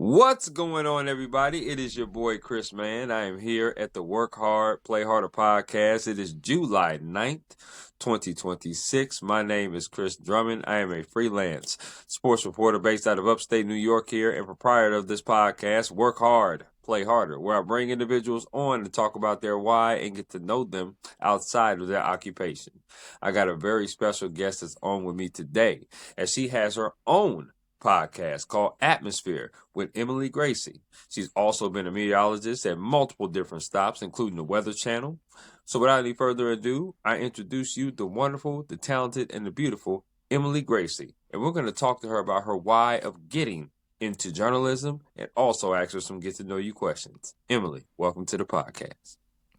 What's going on, everybody? It is your boy Chris, man. I am here at the Work Hard, Play Harder podcast. It is July 9th, 2026. My name is Chris Drummond. I am a freelance sports reporter based out of upstate New York here and proprietor of this podcast, Work Hard, Play Harder, where I bring individuals on to talk about their why and get to know them outside of their occupation. I got a very special guest that's on with me today, as she has her own podcast called Atmosphere with Emily Gracey. She's also been a meteorologist at multiple different stops, including the Weather Channel. So without any further ado, I introduce you the wonderful, the talented, and the beautiful Emily Gracey. And we're going to talk to her about her why of getting into journalism and also ask her some get to know you questions. Emily, welcome to the podcast.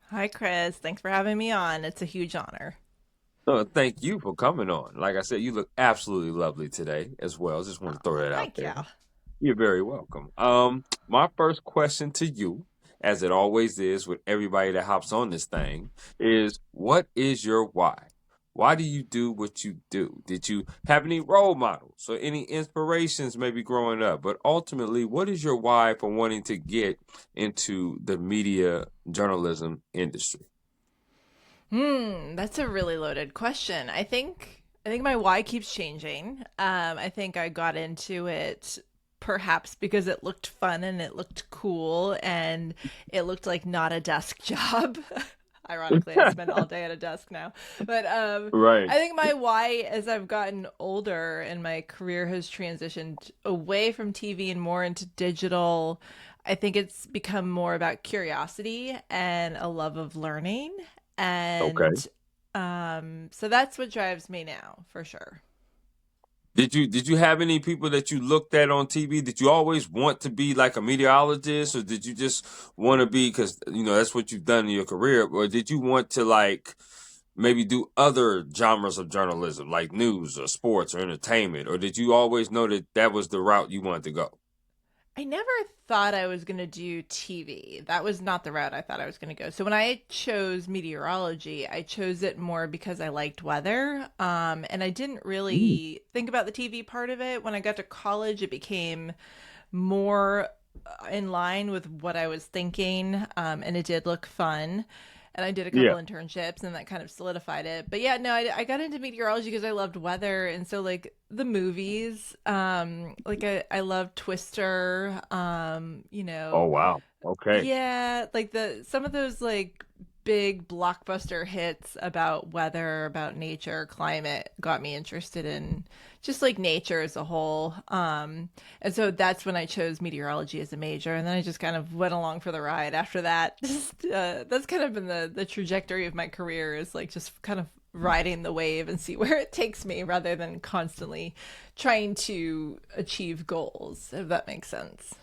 Hi, Chris. Thanks for having me on. It's a huge honor. No, thank you for coming on. Like I said, you look absolutely lovely today as well. Just want to throw Oh, that out thank you. there. You're very welcome. My first question to you, as it always is with everybody that hops on this thing, is what is your why? Why do you do what you do? Did you have any role models or any inspirations maybe growing up? But ultimately, what is your why for wanting to get into the media journalism industry? That's a really loaded question. I think my why keeps changing. I think I got into it perhaps because it looked fun and it looked cool and it looked like not a desk job. Ironically, I spend all day at a desk now. But Right. I think my why as I've gotten older and my career has transitioned away from TV and more into digital, I think it's become more about curiosity and a love of learning. Okay. And so that's what drives me now, for sure. Did you have any people that you looked at on TV? Did you always want to be like a meteorologist, or did you just want to be because that's what you've done in your career, or did you want to like maybe do other genres of journalism like news or sports or entertainment, or did you always know that that was the route you wanted to go? I never thought I was going to do TV. That was not the route I thought I was going to go. So when I chose meteorology, I chose it more because I liked weather. And I didn't Mm. really think about the TV part of it. When I got to college, it became more in line with what I was thinking. And it did look fun. And I did a couple Yeah. internships and that kind of solidified it. But yeah, no, I got into meteorology because I loved weather. And so, like, the movies, I love Twister, Oh wow. Okay. yeah, like some of those like big blockbuster hits about weather, about nature, climate got me interested in just like nature as a whole. And so that's when I chose meteorology as a major, and then I just kind of went along for the ride after that. Just that's kind of been the trajectory of my career is like just kind of riding the wave and see where it takes me rather than constantly trying to achieve goals, if that makes sense.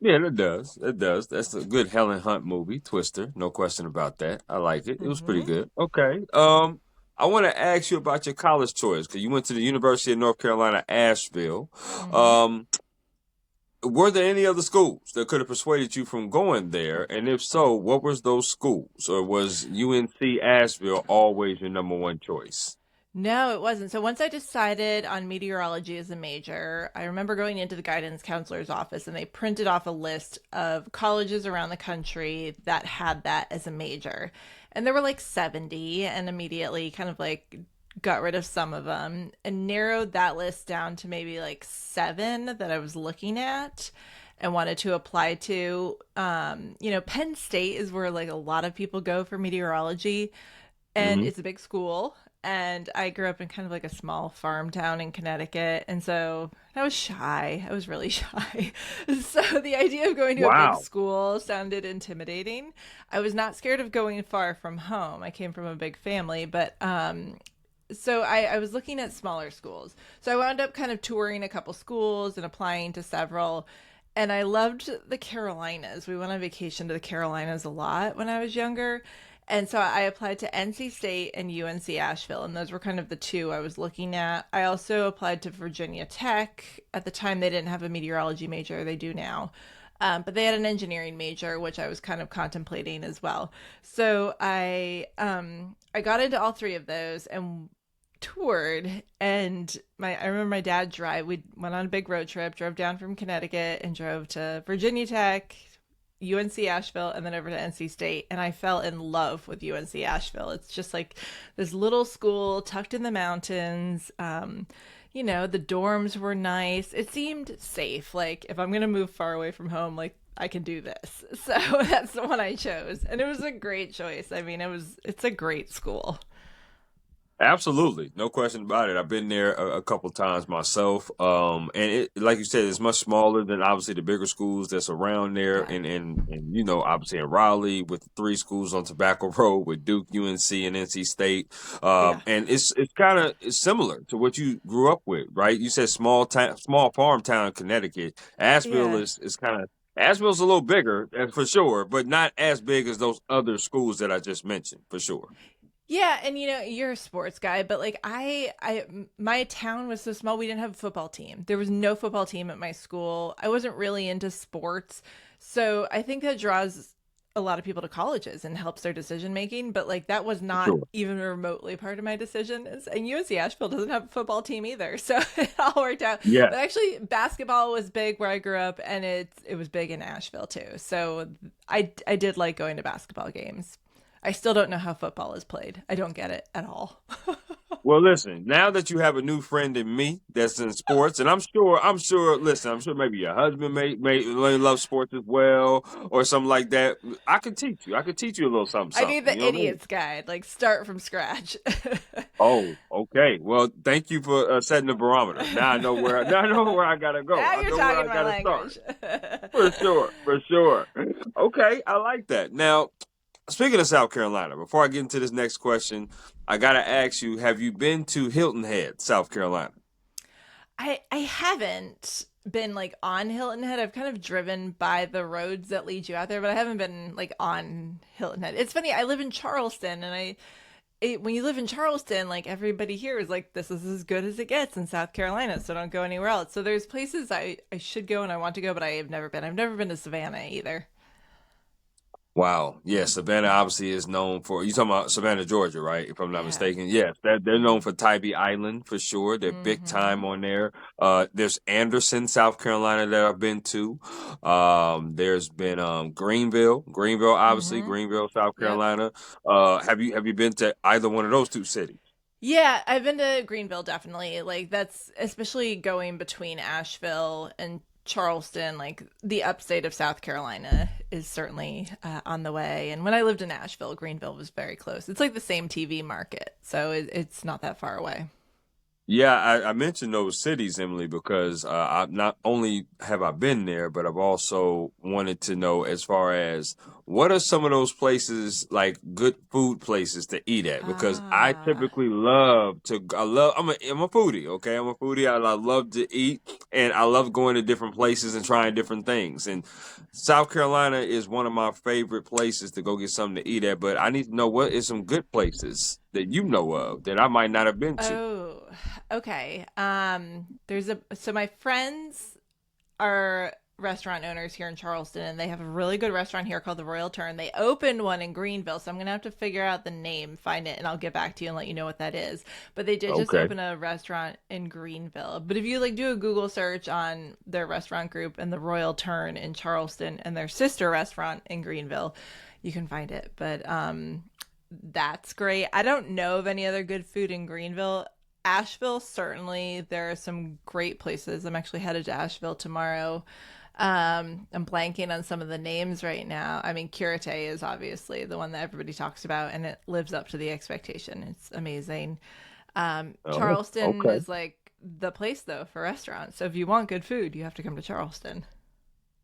Yeah, it does. It does. That's a good Helen Hunt movie, Twister. No question about that. I like it. It was pretty Hmm. good. Okay. I want to ask you about your college choice because you went to the University of North Carolina, Asheville. Hmm. Um, were there any other schools that could have persuaded you from going there? And if so, what was those schools? Or was UNC Asheville always your number one choice? No, it wasn't. So once I decided on meteorology as a major, I remember going into the guidance counselor's office and they printed off a list of colleges around the country that had that as a major. And there were like 70 and immediately kind of like got rid of some of them and narrowed that list down to maybe like seven that I was looking at and wanted to apply to. Penn State is where like a lot of people go for meteorology and Hmm. it's a big school, and I grew up in kind of like a small farm town in Connecticut, and so I was shy. I was really shy. So the idea of going to a big Wow. school sounded intimidating. I was not scared of going far from home. I came from a big family, but so I was looking at smaller schools. So I wound up kind of touring a couple schools and applying to several. And I loved the Carolinas. We went on vacation to the Carolinas a lot when I was younger. And so I applied to NC State and UNC Asheville, and those were kind of the two I was looking at. I also applied to Virginia Tech. At the time, they didn't have a meteorology major, they do now. But they had an engineering major, which I was kind of contemplating as well. So I got into all three of those and toured, and I remember my dad drive. We went on a big road trip, drove down from Connecticut, and drove to Virginia Tech, UNC Asheville, and then over to NC State. And I fell in love with UNC Asheville. It's just like this little school tucked in the mountains. The dorms were nice. It seemed safe. Like, if I'm going to move far away from home, like, I can do this. So that's the one I chose. And it was a great choice. I mean, it's a great school. Absolutely, no question about it. I've been there a couple times myself, and it, like you said, it's much smaller than obviously the bigger schools that's around there, Yeah. and obviously in Raleigh with the three schools on Tobacco Road with Duke, UNC, and NC State, Yeah. and it's kind of similar to what you grew up with, right? You said small town, small farm town, Connecticut. Asheville Yeah. is kind of Asheville's a little bigger for sure, but not as big as those other schools that I just mentioned for sure. Yeah, and you're a sports guy, but like my town was so small, we didn't have a football team. There was no football team at my school. I wasn't really into sports. So I think that draws a lot of people to colleges and helps their decision making, but like that was not Sure. even remotely part of my decision. And UNC Asheville doesn't have a football team either. So it all worked out. Yeah. But actually basketball was big where I grew up, and it was big in Asheville too. So I did like going to basketball games. I still don't know how football is played. I don't get it at all. Well, listen, now that you have a new friend in me that's in sports, and listen, I'm sure maybe your husband may love sports as well or something like that. I could teach you. I could teach you a little something, I need something. You the know what I mean? idiot's guide, like start from scratch. Oh, okay. Well, thank you for setting the barometer. Now I know where I gotta go. Now I you're know where I talking my gotta start. language. For sure, for sure. Okay, I like that. Now, speaking of South Carolina, before I get into this next question, I gotta ask you: have you been to Hilton Head, South Carolina? I haven't been like on Hilton Head. I've kind of driven by the roads that lead you out there, but I haven't been like on Hilton Head. It's funny. I live in Charleston, and when you live in Charleston, like everybody here is like, this is as good as it gets in South Carolina, so don't go anywhere else. So there's places I should go and I want to go, but I have never been. I've never been to Savannah either. Wow. Yeah, Savannah obviously is known for you talking about Savannah, Georgia, right? If I'm not Yeah. mistaken. Yes, they're known for Tybee Island for sure. They're big Mm-hmm. time on there. There's Anderson, South Carolina that I've been to. There's been Greenville, obviously, Mm-hmm. Greenville, South Yep. Carolina. Have you been to either one of those two cities? Yeah, I've been to Greenville definitely. Like that's especially going between Asheville and Charleston, like the upstate of South Carolina is certainly on the way. And when I lived in Asheville, Greenville was very close. It's like the same TV market, so it's not that far away. Yeah, I mentioned those cities, Emily, because I not only have I been there, but I've also wanted to know as far as what are some of those places like good food places to eat at? Because I Ah. typically love to, I'm a foodie, okay? I'm a foodie. I love to eat and I love going to different places and trying different things. And South Carolina is one of my favorite places to go get something to eat at, but I need to know what is some good places that you know of that I might not have been to. Oh, okay. So my friends are restaurant owners here in Charleston, and they have a really good restaurant here called the Royal Turn. They opened one in Greenville, so I'm gonna have to figure out the name, find it, and I'll get back to you and let you know what that is. But they did just Okay. open a restaurant in Greenville. But if you like do a Google search on their restaurant group and the Royal Turn in Charleston and their sister restaurant in Greenville, you can find it. But that's great. I don't know of any other good food in Greenville. Asheville, certainly, there are some great places. I'm actually headed to Asheville tomorrow. I'm blanking on some of the names right now. I mean, Curate is obviously the one that everybody talks about, and it lives up to the expectation. It's amazing. Oh, Charleston okay. is like the place, though, for restaurants. So if you want good food, you have to come to Charleston.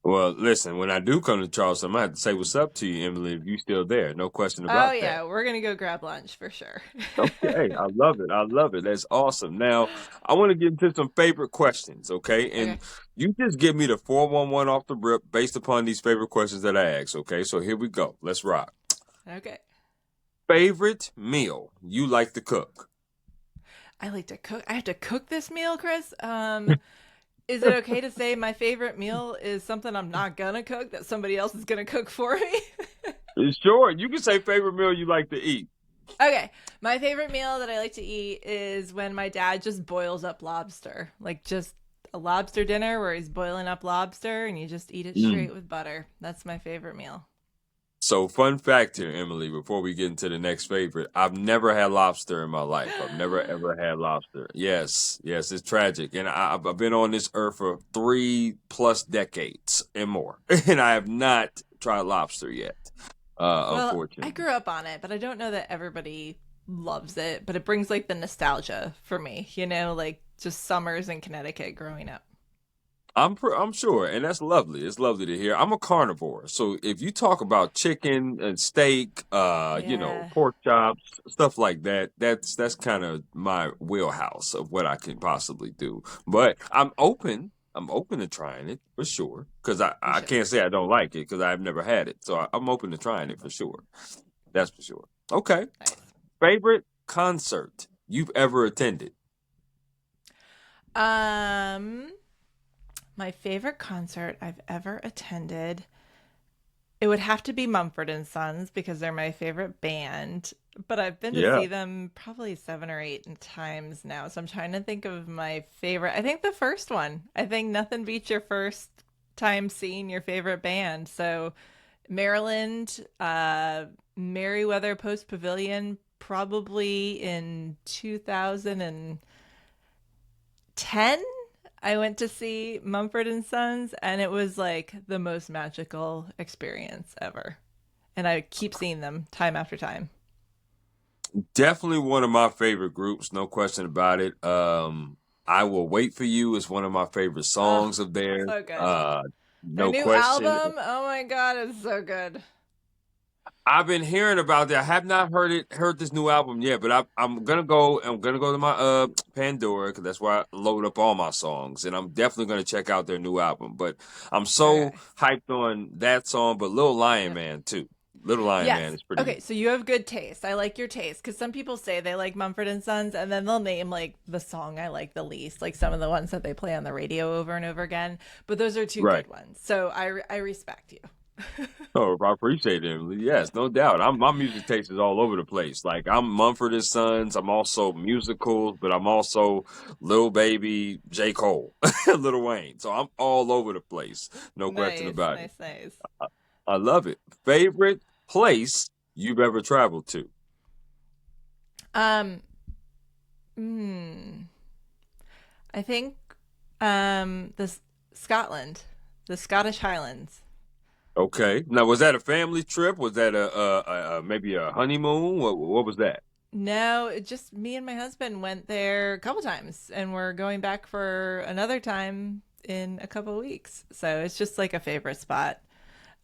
Well, listen, when I do come to Charleston, I'm gonna have to say what's up to you, Emily, if you still there. No question Oh, about that. yeah, we're going to go grab lunch for sure. Okay, I love it. I love it. That's awesome. Now, I want to get into some favorite questions, okay? Okay. And you just give me the 411 off the rip based upon these favorite questions that I ask, okay? So here we go. Let's rock. Okay. Favorite meal you like to cook? I like to cook. I have to cook this meal, Chris. Is it okay to say my favorite meal is something I'm not gonna cook that somebody else is gonna cook for me? Sure, you can say favorite meal you like to eat. Okay, my favorite meal that I like to eat is when my dad just boils up lobster, like just a lobster dinner where he's boiling up lobster and you just eat it Mm. straight with butter. That's my favorite meal. So, fun fact here, Emily, before we get into the next favorite, I've never had lobster in my life. I've never ever had lobster. Yes, yes, it's tragic. And I've been on this earth for 3+ decades and more, and I have not tried lobster yet, Well, I unfortunately. grew up on it, but I don't know that everybody loves it, but it brings like the nostalgia for me, like just summers in Connecticut growing up. I'm sure, and that's lovely. It's lovely to hear. I'm a carnivore, so if you talk about chicken and steak, Yeah. pork chops, stuff like that, that's kind of my wheelhouse of what I can possibly do. But I'm open. I'm open to trying it for sure, because You I should. can't say I don't like it because I've never had it. So I'm open to trying it for sure. That's for sure. Okay. Nice. Favorite concert you've ever attended? Um, my favorite concert I've ever attended, it would have to be Mumford and Sons because they're my favorite band. But I've been to Yeah. see them probably 7 or 8 times now. So I'm trying to think of my favorite. I think the first one. I think nothing beats your first time seeing your favorite band. So Maryland, Merriweather Post Pavilion, probably in 2010. I went to see Mumford and Sons, and it was like the most magical experience ever. And I keep seeing them time after time. Definitely one of my favorite groups, no question about it. I Will Wait for You is one of my favorite Oh, songs of theirs. so good. Their No new question. album, oh my god, it's so good. I've been hearing about that. I have not heard this new album yet, but I'm gonna go. I'm gonna go to my Pandora because that's where I load up all my songs, and I'm definitely gonna check out their new album. But I'm so Okay. hyped on that song, but Little Lion Yep. Man too. Little Lion Man Yes. is pretty good. Okay, so you have good taste. I like your taste because some people say they like Mumford and Sons, and then they'll name like the song I like the least, like some of the ones that they play on the radio over and over again. But those are two Right. good ones, so I respect you. Oh, I appreciate it, Emily. Yes, no doubt. My music taste is all over the place. Like I'm Mumford and Sons. I'm also musicals, but I'm also Lil Baby, J. Cole, Lil Wayne. So I'm all over the place. No question Nice, about it. nice, nice. I love it. Favorite place you've ever traveled to? Um, hmm, I think this Scotland, the Scottish Highlands. Okay. Now, was that a family trip? Was that maybe a honeymoon? What was that? No, it just me and my husband went there a couple times, and we're going back for another time in a couple weeks. So it's just like a favorite spot.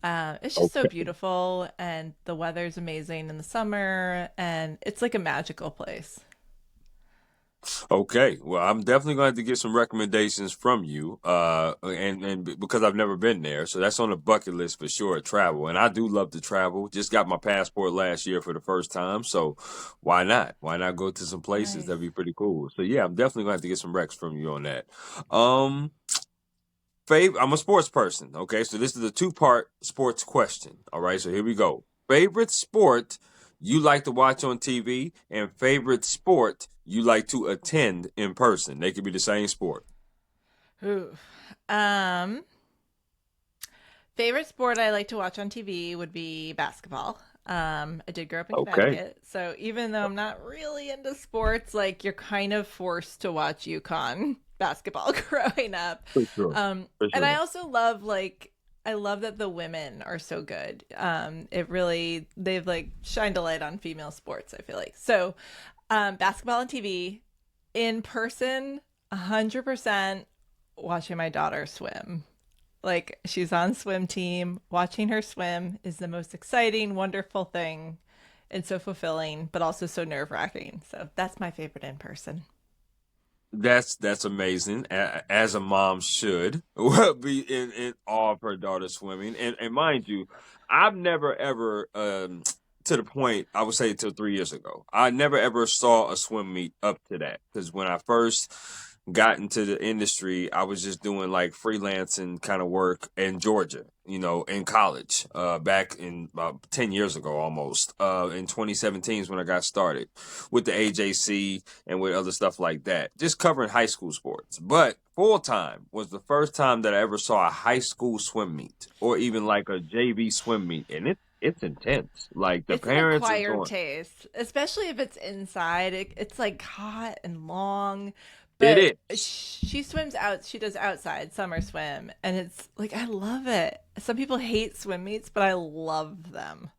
It's just so Okay. beautiful, and the weather's amazing in the summer, and it's like a magical place. Okay, well, I'm definitely going to have to get some recommendations from you, because I've never been there, so that's on the bucket list for sure. Travel, and I do love to travel. Just got my passport last year for the first time, so why not? Why not go to some places? Nice. That'd be pretty cool. So yeah, I'm definitely going to have to get some recs from you on that. Um, I'm a sports person. Okay, so this is a two-part sports question. All right, so here we go. Favorite sport you like to watch on TV, and favorite sport you like to attend in person. They could be the same sport. Ooh. Um, Favorite sport I like to watch on TV would be basketball. I did grow up in Okay, Connecticut, so even though I'm not really into sports, like you're kind of forced to watch UConn basketball growing up. for sure, for And I sure. also love I love that the women are so good. It really they've like shined a light on female sports, I feel like. So, basketball on TV, in person, 100% watching my daughter swim. Like she's on swim team. Watching her swim is the most exciting, wonderful thing and so fulfilling, but also so nerve-wracking. So that's my favorite in person. That's amazing. As a mom should be in awe of her daughter swimming. And mind you, I've never ever to the point I would say until 3 years ago, I never ever saw a swim meet up to that. Because when I first got into the industry, I was just doing like freelancing kind of work in Georgia, in college, back in about 10 years ago almost. In 2017 is when I got started with the AJC and with other stuff like that, just covering high school sports. But full time was the first time that I ever saw a high school swim meet or even like a JV swim meet. And it's intense. Like the It's an parents are acquired going, taste, especially if it's inside. It's like hot and long, it but is. she swims out. She does outside summer swim, and it's like I love it. Some people hate swim meets, but I love them.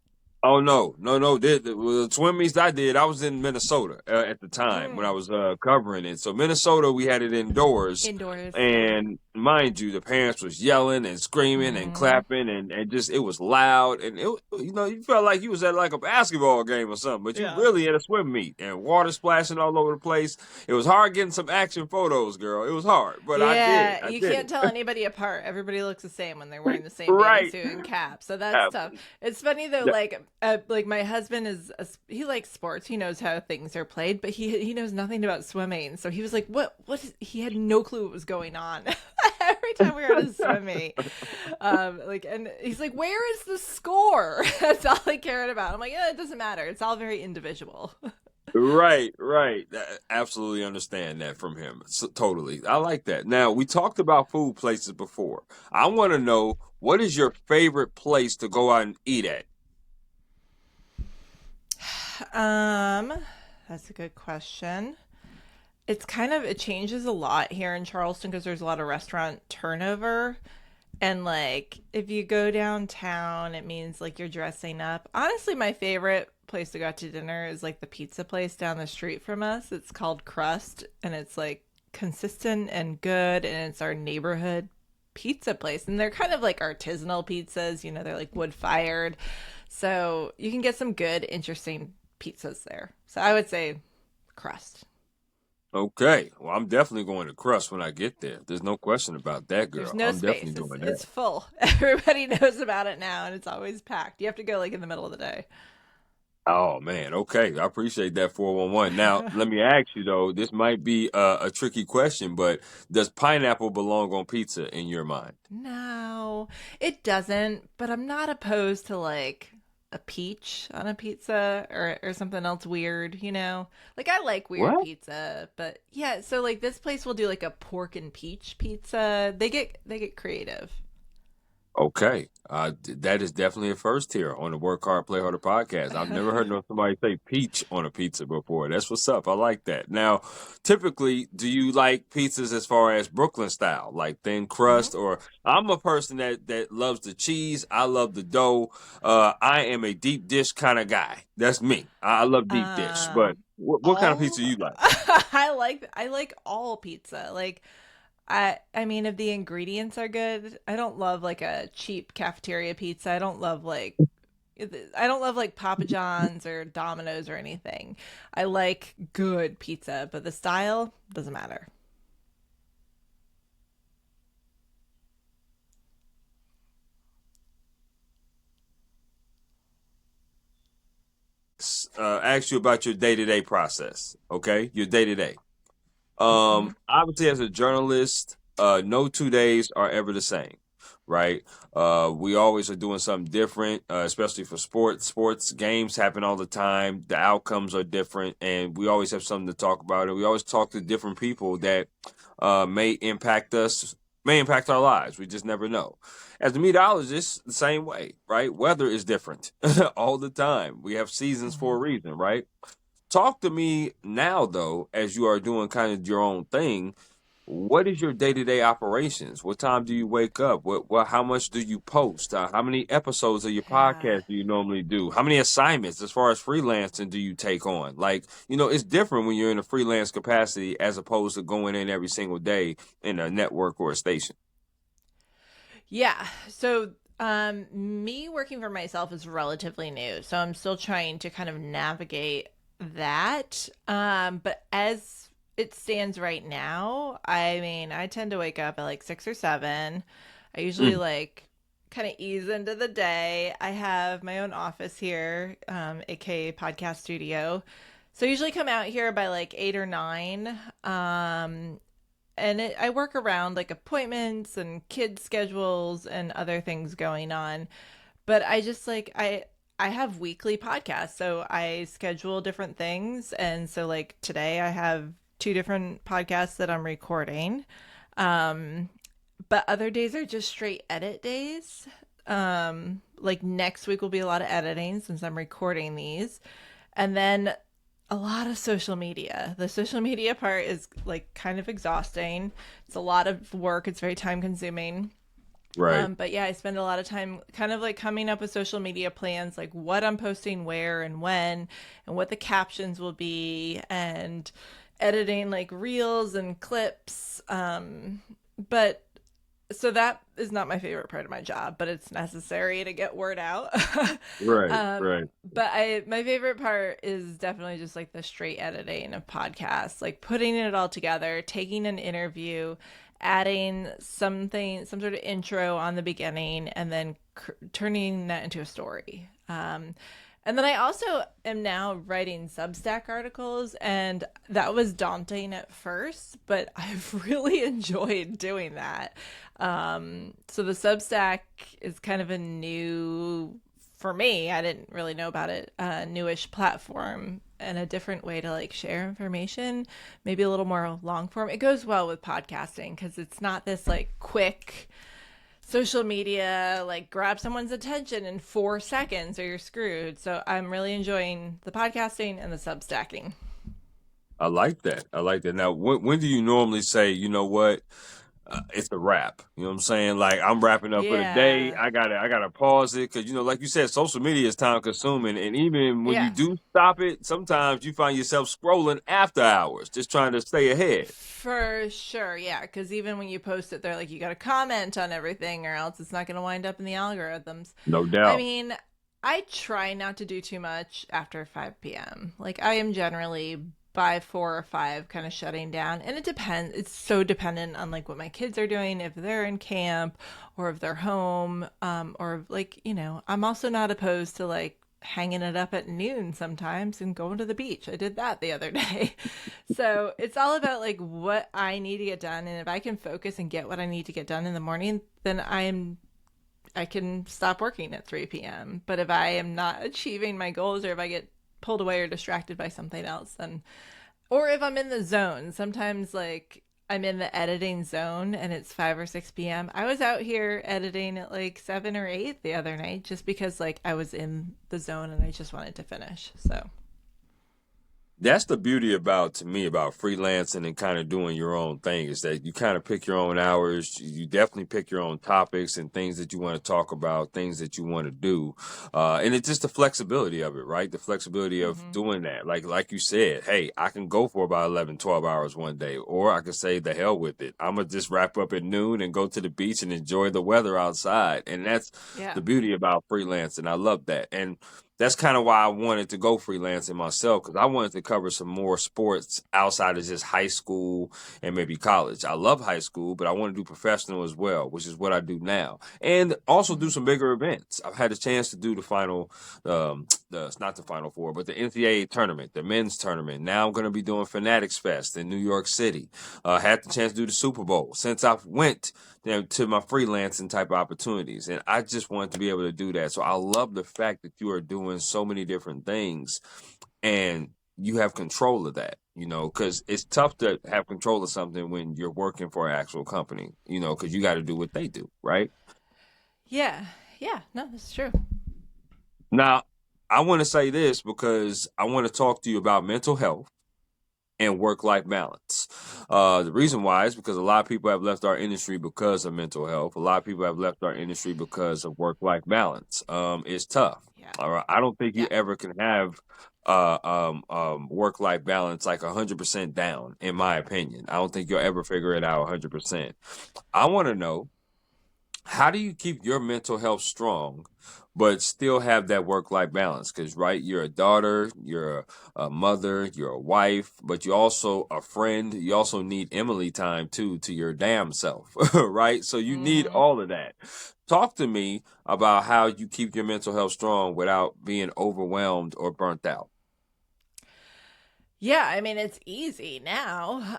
Oh no, no, no! The swim meets I did, I was in Minnesota at the time when I Mm. was covering it. So Minnesota, we had it indoors, Indoors. and mind you, the parents was yelling and screaming and Mm. clapping, and just it was loud, and you felt like you was at like a basketball game or something, but you Yeah. really at a swim meet and water splashing all over the place. It was hard getting some action photos, girl. It was hard, but Yeah, I you did can't tell it. anybody apart. Everybody looks the same when they're wearing the same bathing Right. suit and cap. So that's tough. It's funny though, like my husband he likes sports. He knows how things are played, but he knows nothing about swimming. So he was like, he had no clue what was going on. Every time we were at a swim meet, and he's like, "Where is the score?" That's all he cared about. I'm like, "Yeah, it doesn't matter. It's all very individual." Right, right. Absolutely understand that from him. Totally. I like that. Now, we talked about food places before. I want to know, what is your favorite place to go out and eat at? Um, that's a good question. It changes a lot here in Charleston because there's a lot of restaurant turnover. And like if you go downtown, it means like you're dressing up. Honestly, my favorite place to go out to dinner is like the pizza place down the street from us. It's called Crust, and it's like consistent and good, and it's our neighborhood pizza place. And they're kind of like artisanal pizzas, they're like wood fired. So you can get some good, interesting pizzas there. So I would say Crust. Okay. Well, I'm definitely going to Crust when I get there. There's no question about that, There's girl. no I'm space. definitely It's doing it's that. full. Everybody knows about it now, and it's always packed. You have to go like in the middle of the day. Oh man, okay. I appreciate that 411. Now, let me ask you though, this might be a tricky question, but does pineapple belong on pizza in your mind? No, it doesn't, but I'm not opposed to like a peach on a pizza or something else weird. Like I like weird What? pizza, but yeah, so like this place will do like a pork and peach pizza. They get creative. Okay, that is definitely a first here on the Work Hard, Play Harder podcast. I've never heard no somebody say peach on a pizza before. That's what's up. I like that. Now, typically, do you like pizzas as far as Brooklyn style, like thin Hmm. crust, or I'm a person that loves the cheese. I love the dough. I am a deep dish kind of guy. That's me. I love deep dish. But Um, what kind of pizza all you like? I like all pizza. Like I mean if the ingredients are good, I don't love like a cheap cafeteria pizza. I don't love like Papa John's or Domino's or anything. I like good pizza, but the style doesn't matter. Ask you about your day to day process. Okay, your day to day. Hmm. Obviously, as a journalist, no 2 days are ever the same, right? We always are doing something different, especially for sports. Sports games happen all the time. The outcomes are different, and we always have something to talk about. And we always talk to different people that may impact us, may impact our lives. We just never know. As a meteorologist, the same way, right? Weather is different all the time. We have seasons for a Hmm. reason, right? Talk to me now, though, as you are doing kind of your own thing. What is your day to day operations? What time do you wake up? How much do you post? How many episodes of your Yeah. podcast do you normally do? How many assignments, as far as freelancing, do you take on? Like, it's different when you're in a freelance capacity as opposed to going in every single day in a network or a station. Yeah. So, me working for myself is relatively new, so I'm still trying to kind of navigate that. But as it stands right now, I mean, I tend to wake up at like 6 or 7. I usually Mm. like kind of ease into the day. I have my own office here, aka podcast studio. So I usually come out here by like 8 or 9. I work around like appointments and kids schedules and other things going on. But I just like I have weekly podcasts, so I schedule different things. And so like today I have two different podcasts that I'm recording. Um, but other days are just straight edit days. Like next week will be a lot of editing since I'm recording these. And then a lot of social media. The social media part is like kind of exhausting. It's a lot of work. It's very time consuming. Right. But yeah, I spend a lot of time kind of like coming up with social media plans, like what I'm posting where and when, and what the captions will be, and editing like reels and clips. But so that is not my favorite part of my job, but it's necessary to get word out. Right. Right. But I my favorite part is definitely just like the straight editing of podcasts, like putting it all together, taking an interview, adding something, some sort of intro on the beginning, and then turning that into a story. And then I also am now writing Substack articles, and that was daunting at first, but I've really enjoyed doing that. So the Substack is kind of a new, for me, I didn't really know about it, newish platform and a different way to like share information, maybe a little more long form. It goes well with podcasting because it's not this like quick social media, like grab someone's attention in 4 seconds or you're screwed. So I'm really enjoying the podcasting and the substacking. I like that. I like that. Now, when do you normally say, you know what? It's a wrap. You know what I'm saying? Like I'm wrapping up for the day. Yeah. I gotta pause it because like you said, social media is time consuming, and even when you Yeah. do stop it, sometimes you find yourself scrolling after hours, just trying to stay ahead. For sure, yeah. Because even when you post it, they're like, you got to comment on everything, or else it's not going to wind up in the algorithms. No I doubt. mean, I try not to do too much after 5 p.m. Like, I am generally by 4 or 5 kind of shutting down. And it depends. It's so dependent on like what my kids are doing, if they're in camp or if they're home. Or like, I'm also not opposed to like hanging it up at noon sometimes and going to the beach. I did that the other day. So it's all about like what I need to get done. And if I can focus and get what I need to get done in the morning, then I can stop working at 3 p.m. But if I am not achieving my goals or if I get pulled away or distracted by something else, then, or if I'm in the zone, sometimes like I'm in the editing zone and it's 5 or 6 p.m. I was out here editing at like 7 or 8 the other night just because like I was in the zone and I just wanted to finish. So, That's the beauty about, to me, about freelancing and kind of doing your own thing, is that you kind of pick your own hours. You definitely pick your own topics and things that you want to talk about, things that you want to do. And it's just the flexibility of it, right? The flexibility of mm-hmm. doing that. Like you said, hey, I can go for about 11, 12 hours one day, or I can say the hell with it. I'm going to just wrap up at noon and go to the beach and enjoy the weather outside. And that's Yeah. the beauty about freelancing. I love that. And that's kind of why I wanted to go freelancing myself, because I wanted to cover some more sports outside of just high school and maybe college. I love high school, but I want to do professional as well, which is what I do now, and also do Mm-hmm. some bigger events. I've had a chance to do the it's not the final four, but the NCAA tournament, the men's tournament. Now I'm going to be doing Fanatics Fest in New York City. Had the chance to do the Super Bowl since I've went to my freelancing type of opportunities. And I just wanted to be able to do that. So I love the fact that you are doing so many different things and you have control of that, because it's tough to have control of something when you're working for an actual company, because you got to do what they do, right? Yeah. Yeah. No, that's true. Now, I want to say this because I want to talk to you about mental health and work-life balance. The reason why is because a lot of people have left our industry because of mental health. A lot of people have left our industry because of work-life balance. It's tough. Yeah. All right, I don't think you Yeah. ever can have work-life balance like 100% down. In my opinion, I don't think you'll ever figure it out 100%. I want to know, how do you keep your mental health strong but still have that work-life balance? Because, right, you're a daughter, you're a mother, you're a wife, but you're also a friend. You also need Emily time too, to your damn self. Right, so you need Mm-hmm. all of that. Talk to me about how you keep your mental health strong without being overwhelmed or burnt out. Yeah, I mean it's easy now.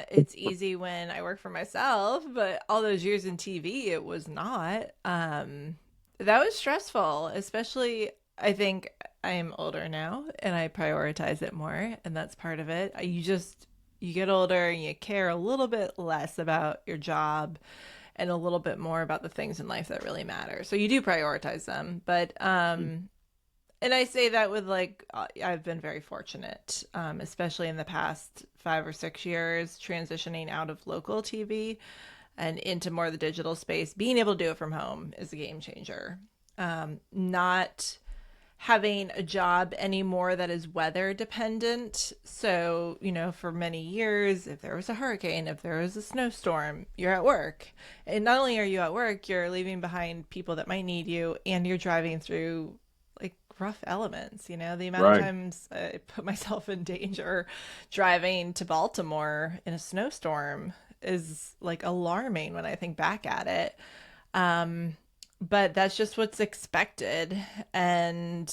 It's easy when I work for myself, but all those years in TV it was not. That was stressful, especially I think I'm older now and I prioritize it more, and that's part of it. You get older and you care a little bit less about your job and a little bit more about the things in life that really matter. So you do prioritize them, but and I say that with like, I've been very fortunate, especially in the past 5 or 6 years, transitioning out of local TV and into more of the digital space. Being able to do it from home is a game changer. Not having a job anymore that is weather dependent. So, for many years, if there was a hurricane, if there was a snowstorm, you're at work. And not only are you at work, you're leaving behind people that might need you, and you're driving through like rough elements. The amount of Right. times I put myself in danger driving to Baltimore in a snowstorm is like alarming when I think back at it. But that's just what's expected, and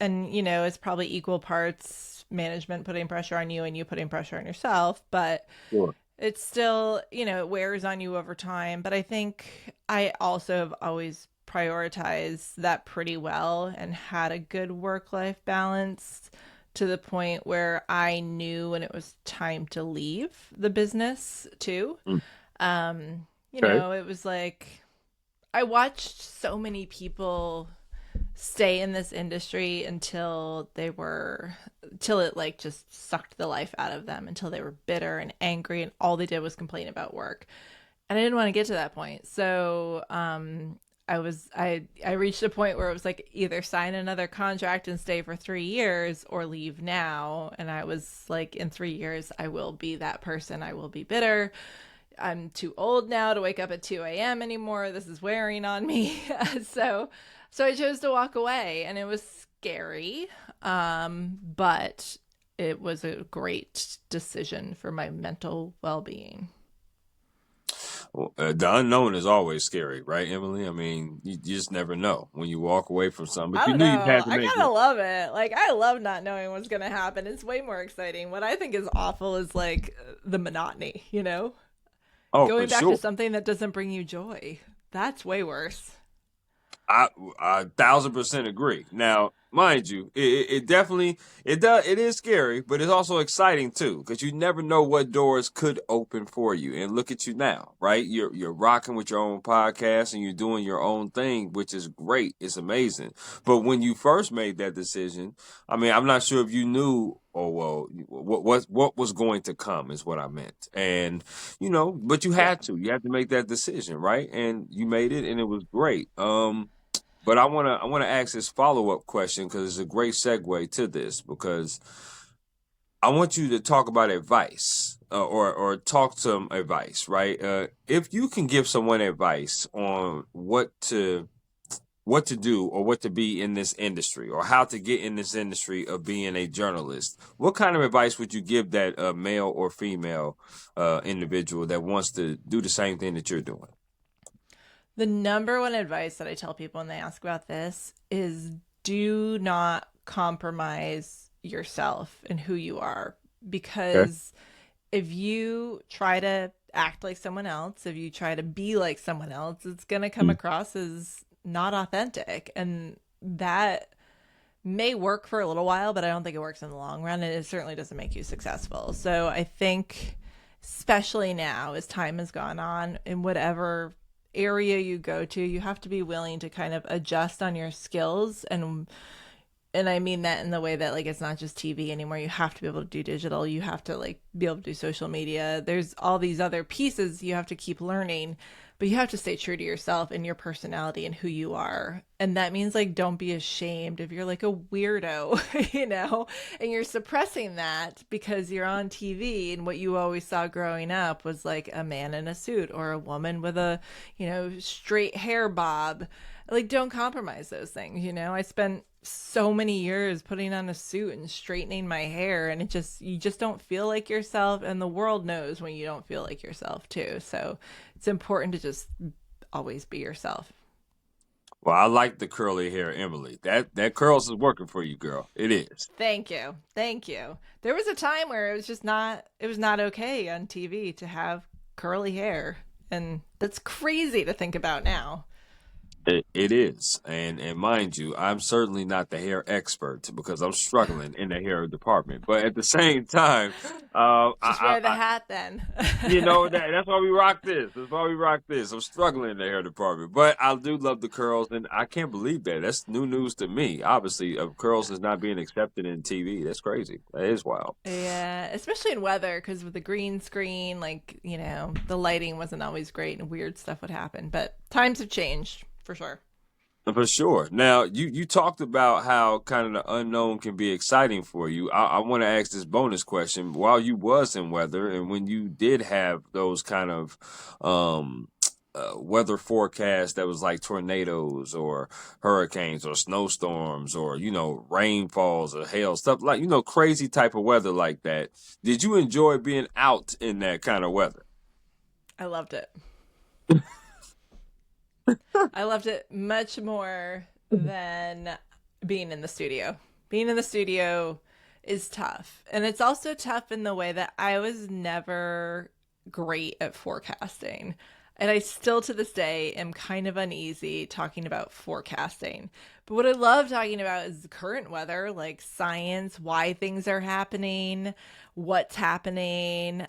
it's probably equal parts management putting pressure on you and you putting pressure on yourself, but Sure. it's still, it wears on you over time. But I think I also have always prioritized that pretty well and had a good work life balance to the point where I knew when it was time to leave the business too. Mm. It was like I watched so many people stay in this industry until it like just sucked the life out of them, until they were bitter and angry and all they did was complain about work. And I didn't want to get to that point. So I reached a point where it was like either sign another contract and stay for 3 years or leave now. And I was like, in 3 years I will be that person. I will be bitter. I'm too old now to wake up at 2 a.m. anymore. This is wearing on me. So I chose to walk away, and it was scary. But it was a great decision for my mental well-being. Well, the unknown is always scary, right, Emily? I mean, you just never know when you walk away from something, I but you don't knew you know. had to I make kind it. of love it. Like, I love not knowing what's going to happen. It's way more exciting. What I think is awful is like the monotony. Oh, for Going back to sure. something that doesn't bring you joy. That's way worse. I 1,000% agree. Now, mind you, it definitely it is scary, but it's also exciting too because you never know what doors could open for you. And look at you now, right? You're rocking with your own podcast and you're doing your own thing, which is great. It's amazing. But when you first made that decision, I mean, I'm not sure if you knew. Oh well, what was going to come is what I meant, and but Yeah. you had to make that decision, right? And you made it, and it was great. But I wanna ask this follow up question because it's a great segue to this because I want you to talk about advice or talk some advice, right? If you can give someone advice on what to do or what to be in this industry or how to get in this industry of being a journalist, what kind of advice would you give that male or female individual that wants to do the same thing that you're doing? The number one advice that I tell people when they ask about this is do not compromise yourself and who you are. Okay. Because if you try to act like someone else, if you try to be like someone else, it's going to come Mm. across as not authentic. And that may work for a little while, but I don't think it works in the long run. And it certainly doesn't make you successful. So I think, especially now, as time has gone on, in whatever area you go to, you have to be willing to kind of adjust on your skills, and I mean that in the way that like it's not just TV anymore. You have to be able to do digital. You have to like be able to do social media. There's all these other pieces you have to keep learning, but you have to stay true to yourself and your personality and who you are. And that means like don't be ashamed if you're like a weirdo, and you're suppressing that because you're on TV and what you always saw growing up was like a man in a suit or a woman with a, straight hair bob. Like don't compromise those things. I spent so many years putting on a suit and straightening my hair, and you just don't feel like yourself, and the world knows when you don't feel like yourself too. So it's important to just always be yourself. Well, I like the curly hair, Emily. That curls is working for you, girl. It is. Thank you. Thank you. There was a time where it was not okay on TV to have curly hair. And that's crazy to think about now. It is, and mind you, I'm certainly not the hair expert because I'm struggling in the hair department. But at the same time, Just wear the hat then. that's why we rock this. That's why we rock this. I'm struggling in the hair department, but I do love the curls, and I can't believe that. That's new news to me. Obviously, curls is not being accepted in TV. That's crazy. That is wild. Yeah, especially in weather, because with the green screen, like, the lighting wasn't always great and weird stuff would happen. But times have changed for sure. For sure. Now, you talked about how kind of the unknown can be exciting for you. I want to ask this bonus question. While you was in weather and when you did have those kind of weather forecasts that was like tornadoes or hurricanes or snowstorms or, rainfalls or hail, stuff like, crazy type of weather like that, did you enjoy being out in that kind of weather? I loved it. I loved it much more than being in the studio. Being in the studio is tough. And it's also tough in the way that I was never great at forecasting. And I still to this day am kind of uneasy talking about forecasting. But what I love talking about is the current weather, like science, why things are happening, what's happening,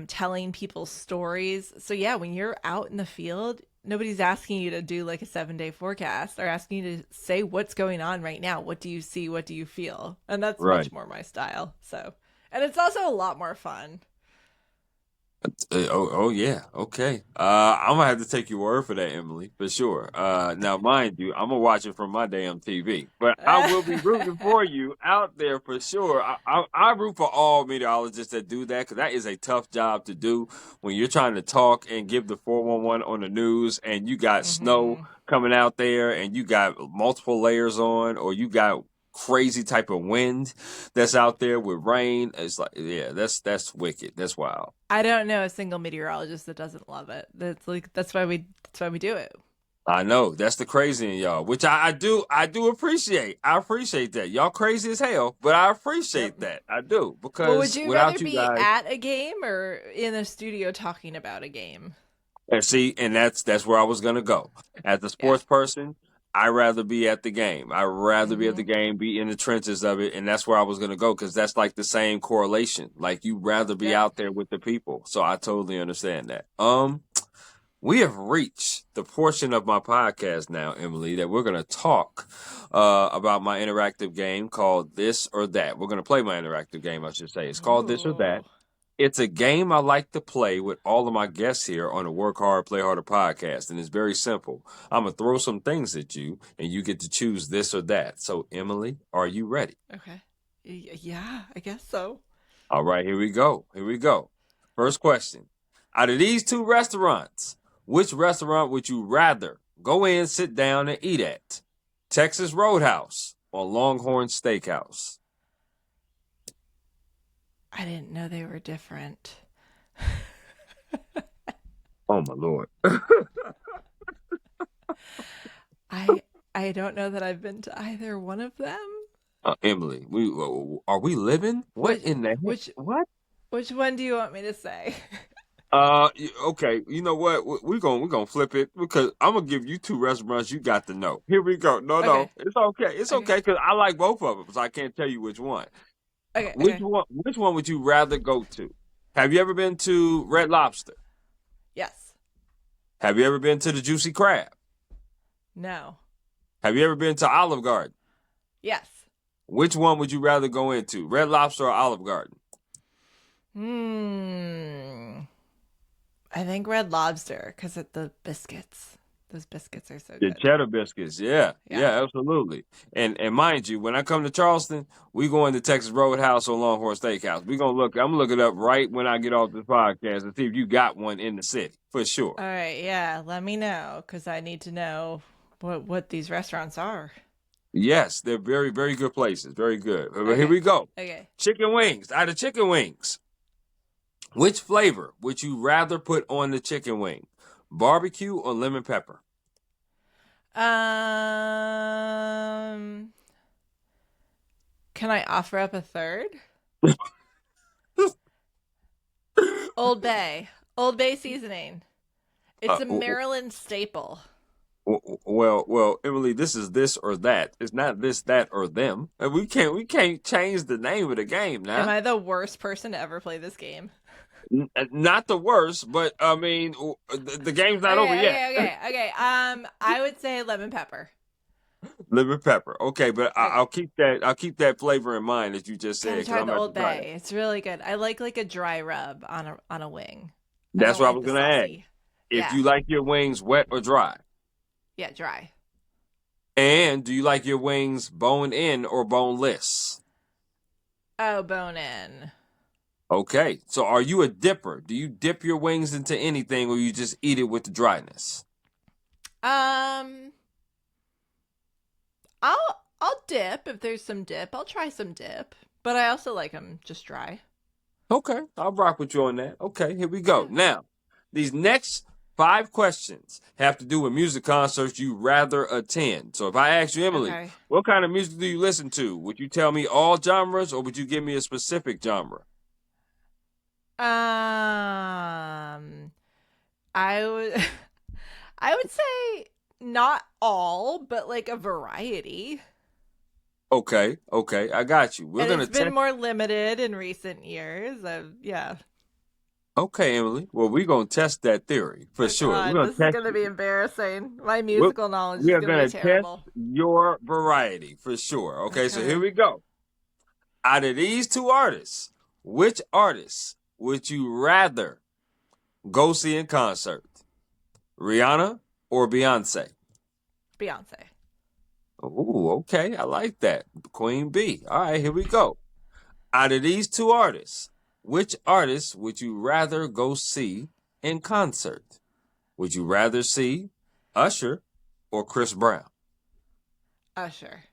telling people stories. So, yeah, when you're out in the field, nobody's asking you to do like a 7-day forecast. They're asking you to say what's going on right now. What do you see? What do you feel? And that's Right. much more my style. So, and it's also a lot more fun. Oh yeah, okay. I'm gonna have to take your word for that, Emily, for sure. Now, mind you, I'm gonna watch it from my damn TV, but I will be rooting for you out there for sure. I root for all meteorologists that do that because that is a tough job to do when you're trying to talk and give the 411 on the news, and you got snow hmm coming out there, and you got multiple layers on, or you got crazy type of wind that's out there with rain. It's like, yeah, that's wicked. That's wild. I don't know a single meteorologist that doesn't love it. That's why we do it. I know that's the crazy in y'all, which I do appreciate. I appreciate that. Y'all crazy as hell, but I appreciate Yep. that. I do Well, would because you rather without you be guys, at a game or in a studio talking about a game? and see, and that's where I was gonna go. As a Yeah. sports person, I'd rather be at the game. I'd rather be at the hmm game, be in the trenches of it, and that's where I was gonna go because that's like the same correlation. Like you rather be Yep. out there with the people. So I totally understand that. We have reached the portion of my podcast now, Emily, that we're going to talk about my interactive game called This or That. We're going to play my interactive game, I should say. It's called This or That. Ooh. It's a game I like to play with all of my guests here on the Work Hard, Play Harder podcast. And it's very simple. I'm going to throw some things at you, and you get to choose this or that. So, Emily, are you ready? Okay. Yeah, I guess so. All right, here we go. Here we go. First question. Out of these two restaurants, which restaurant would you rather go in, sit down, and eat at? Texas Roadhouse or Longhorn Steakhouse? I didn't know they were different. Oh my lord. I don't know that I've been to either one of them. Emily, we are we living? What Which in the heck? which What? which one do you want me to say? Okay. You know what? We're gonna flip it because I'm gonna give you two restaurants you got to know. Here we go. No, Okay. no, it's okay. It's Okay. okay because I like both of them, so I can't tell you which one. Okay. Which Okay. one? Which one would you rather go to? Have you ever been to Red Lobster? Yes. Have you ever been to the Juicy Crab? No. Have you ever been to Olive Garden? Yes. Which one would you rather go into, Red Lobster or Olive Garden? Hmm. I think Red Lobster because of the biscuits. Those biscuits are so The good. cheddar biscuits, yeah, Yeah. yeah, absolutely. And mind you, when I come to Charleston, we go into Texas Roadhouse or Longhorn Steakhouse. We gonna look. I'm gonna look it up right when I get off this podcast and see if you got one in the city for sure. All right. Yeah. Let me know because I need to know what these restaurants are. Yes, they're very, very good places. Very good. But here Okay. we go. Okay. Chicken wings. Out of chicken wings, which flavor would you rather put on the chicken wing? Barbecue or lemon pepper? Um, can I offer up a third? Old Bay. Old Bay seasoning. It's Uh, a Maryland staple. well, Emily, this is this or that. It's not this, that, or them. And we can't change the name of the game Am now. I the worst person to ever play this game? Not the worst, but I mean, the game's not over yet. Okay. I would say lemon pepper. Lemon pepper. Okay, but Okay. I'll keep that. I'll keep that flavor in mind that you just said Gotta because try I'm the about to Old try that. Bay. It's really good. I like a dry rub on a wing. I That's don't what I like was the gonna ask. saucy. If Yeah. you like your wings wet or dry, Yeah, dry. and do you like your wings bone in or boneless? Oh, bone in. Okay, so are you a dipper? Do you dip your wings into anything, or you just eat it with the dryness? Um, I'll dip if there's some dip. I'll try some dip, but I also like them just dry. Okay, I'll rock with you on that. Okay, here we go. Yeah. Now, these next 5 questions have to do with music concerts you rather attend. So if I ask you, Emily, Okay. what kind of music do you listen to? Would you tell me all genres, or would you give me a specific genre? Um, I would I would say not all, but like a variety. Okay, I got you. We're And gonna it's been test. more limited in recent years. Yeah. Okay, Emily. Well, we're gonna test that theory for Oh sure. We're God, gonna this is test. gonna be embarrassing. My We're, musical knowledge we is are gonna be gonna test terrible. your variety for sure. Okay, so here Okay. we go. Out of these two artists, which artist would you rather go see in concert? Rihanna or Beyonce? Beyonce. Ooh, okay. I like that. Queen B. All right, here we go. Out of these two artists, which artist would you rather go see in concert? Would you rather see Usher or Chris Brown? Usher.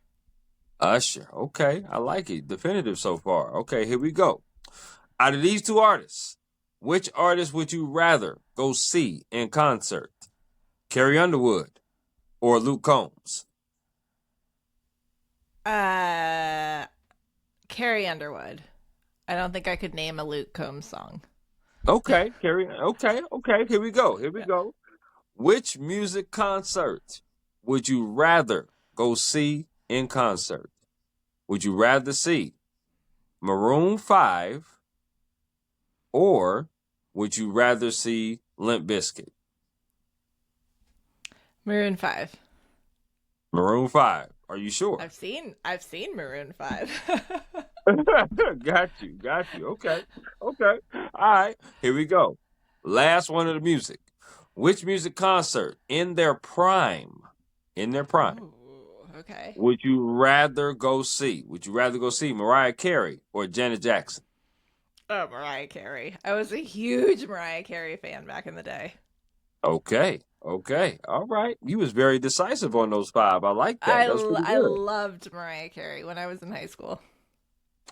Usher. Okay, I like it. Definitive so far. Okay, here we go. Out of these two artists, which artist would you rather go see in concert? Carrie Underwood or Luke Combs? Uh, Carrie Underwood. I don't think I could name a Luke Combs song. Okay, Carrie. Okay. Here we go. Here we Yeah. go. Which music concert would you rather go see in concert? Would you rather see Maroon 5 or would you rather see Limp Bizkit? Maroon 5. Maroon 5. Are you sure? I've seen Maroon 5. Got you. Okay. All right. Here we go. Last one of the music. Which music concert in their prime, Ooh, okay. would you rather go see? Would you rather go see Mariah Carey or Janet Jackson? Oh, Mariah Carey. I was a huge Mariah Carey fan back in the day. Okay. All right. You was very decisive on those 5. I like that. That was pretty I good. loved Mariah Carey when I was in high school.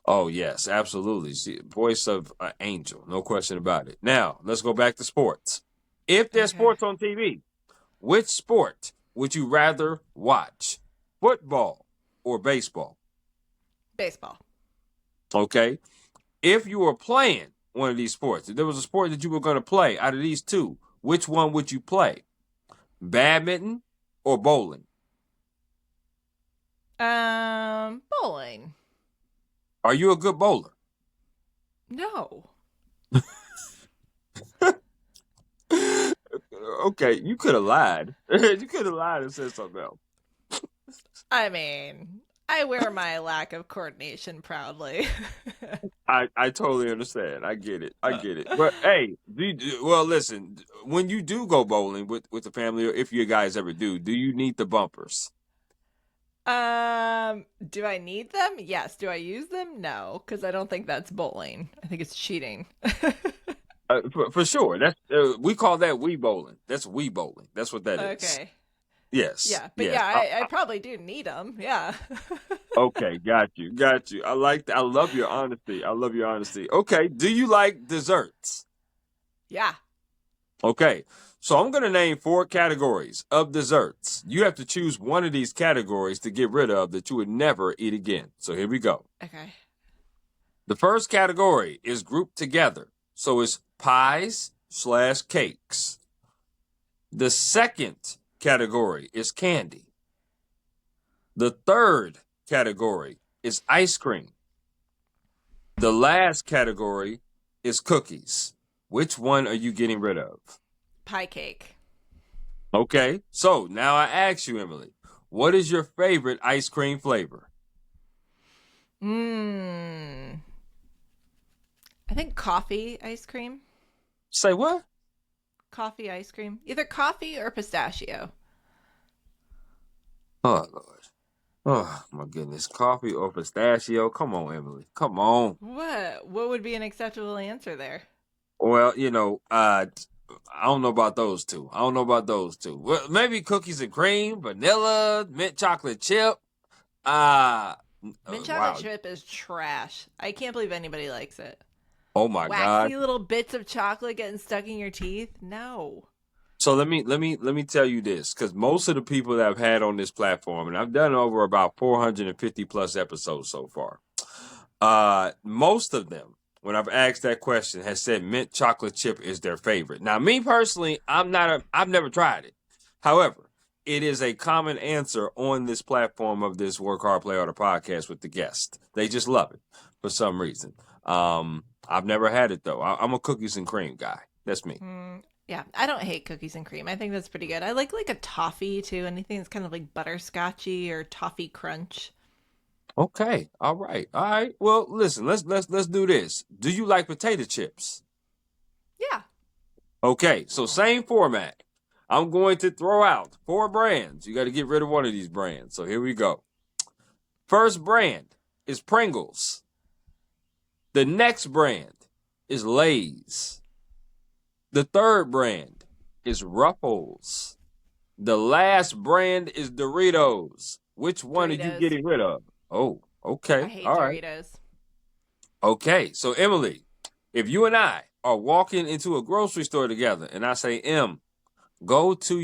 Oh, yes, absolutely. Voice of an angel, no question about it. Now, let's go back to sports. If there's Okay. sports on TV, which sport would you rather watch? Football or baseball? Baseball. Okay. If you were playing one of these sports, if there was a sport that you were going to play out of these two, which one would you play? Badminton or bowling? Bowling. Are you a good bowler? No. Okay, you could have lied. You could have lied and said something else. I mean, I wear my lack of coordination proudly. I totally understand. I get it. But hey, well, listen. When you do go bowling with the family, or if you guys ever do you need the bumpers? Do I need them? Yes. Do I use them? No, because I don't think that's bowling. I think it's cheating. For sure. That's we call that Wii bowling. That's Wii bowling. That's what that is. Okay. Yes, Yeah, but yes. yeah, I probably do need them. Yeah. Okay, got you. I like that. I love your honesty. I love your honesty. Okay, do you like desserts? Yeah. Okay, So I'm going to name 4 categories of desserts. You have to choose one of these categories to get rid of that you would never eat again. So here we go. Okay. The first category is grouped together. So it's pies/cakes. The second category is candy. The third category is ice cream. The last category is cookies. Which one are you getting rid of? Pie cake. Okay, so now I ask you, Emily, what is your favorite ice cream flavor? I think coffee ice cream. Say what? Coffee ice cream. Either coffee or pistachio. Oh, Lord. Oh, my goodness. Coffee or pistachio? Come on, Emily. Come on. What? What would be an acceptable answer there? Well, I don't know about those two. I don't know about those two. Well, maybe cookies and cream, vanilla, mint chocolate chip. Uh, Mint chocolate wow. chip is trash. I can't believe anybody likes it. Oh my God. Waxy little bits of chocolate getting stuck in your teeth? No. So let me tell you this, because most of the people that I've had on this platform, and I've done over about 450 plus episodes so far. Most of them, when I've asked that question, has said mint chocolate chip is their favorite. Now, me personally, I've never tried it. However, it is a common answer on this platform of this Work Hard, Play Harder podcast with the guest. They just love it for some reason. I've never had it though. I'm a cookies and cream guy. That's me. Yeah, I don't hate cookies and cream. I think that's pretty good. I like a toffee too. Anything that's kind of like butterscotchy or toffee crunch. Okay. All right. All right. Well, listen, let's do this. Do you like potato chips? Yeah. Okay, so same format. I'm going to throw out 4 brands. You got to get rid of one of these brands. So here we go. First brand is Pringles. The next brand is Lay's. The third brand is Ruffles. The last brand is Doritos. Which one are you Doritos. getting rid of? Oh, I okay. hate All right. Doritos. Okay, so Emily, if you and I are walking into a grocery store together and I say, go to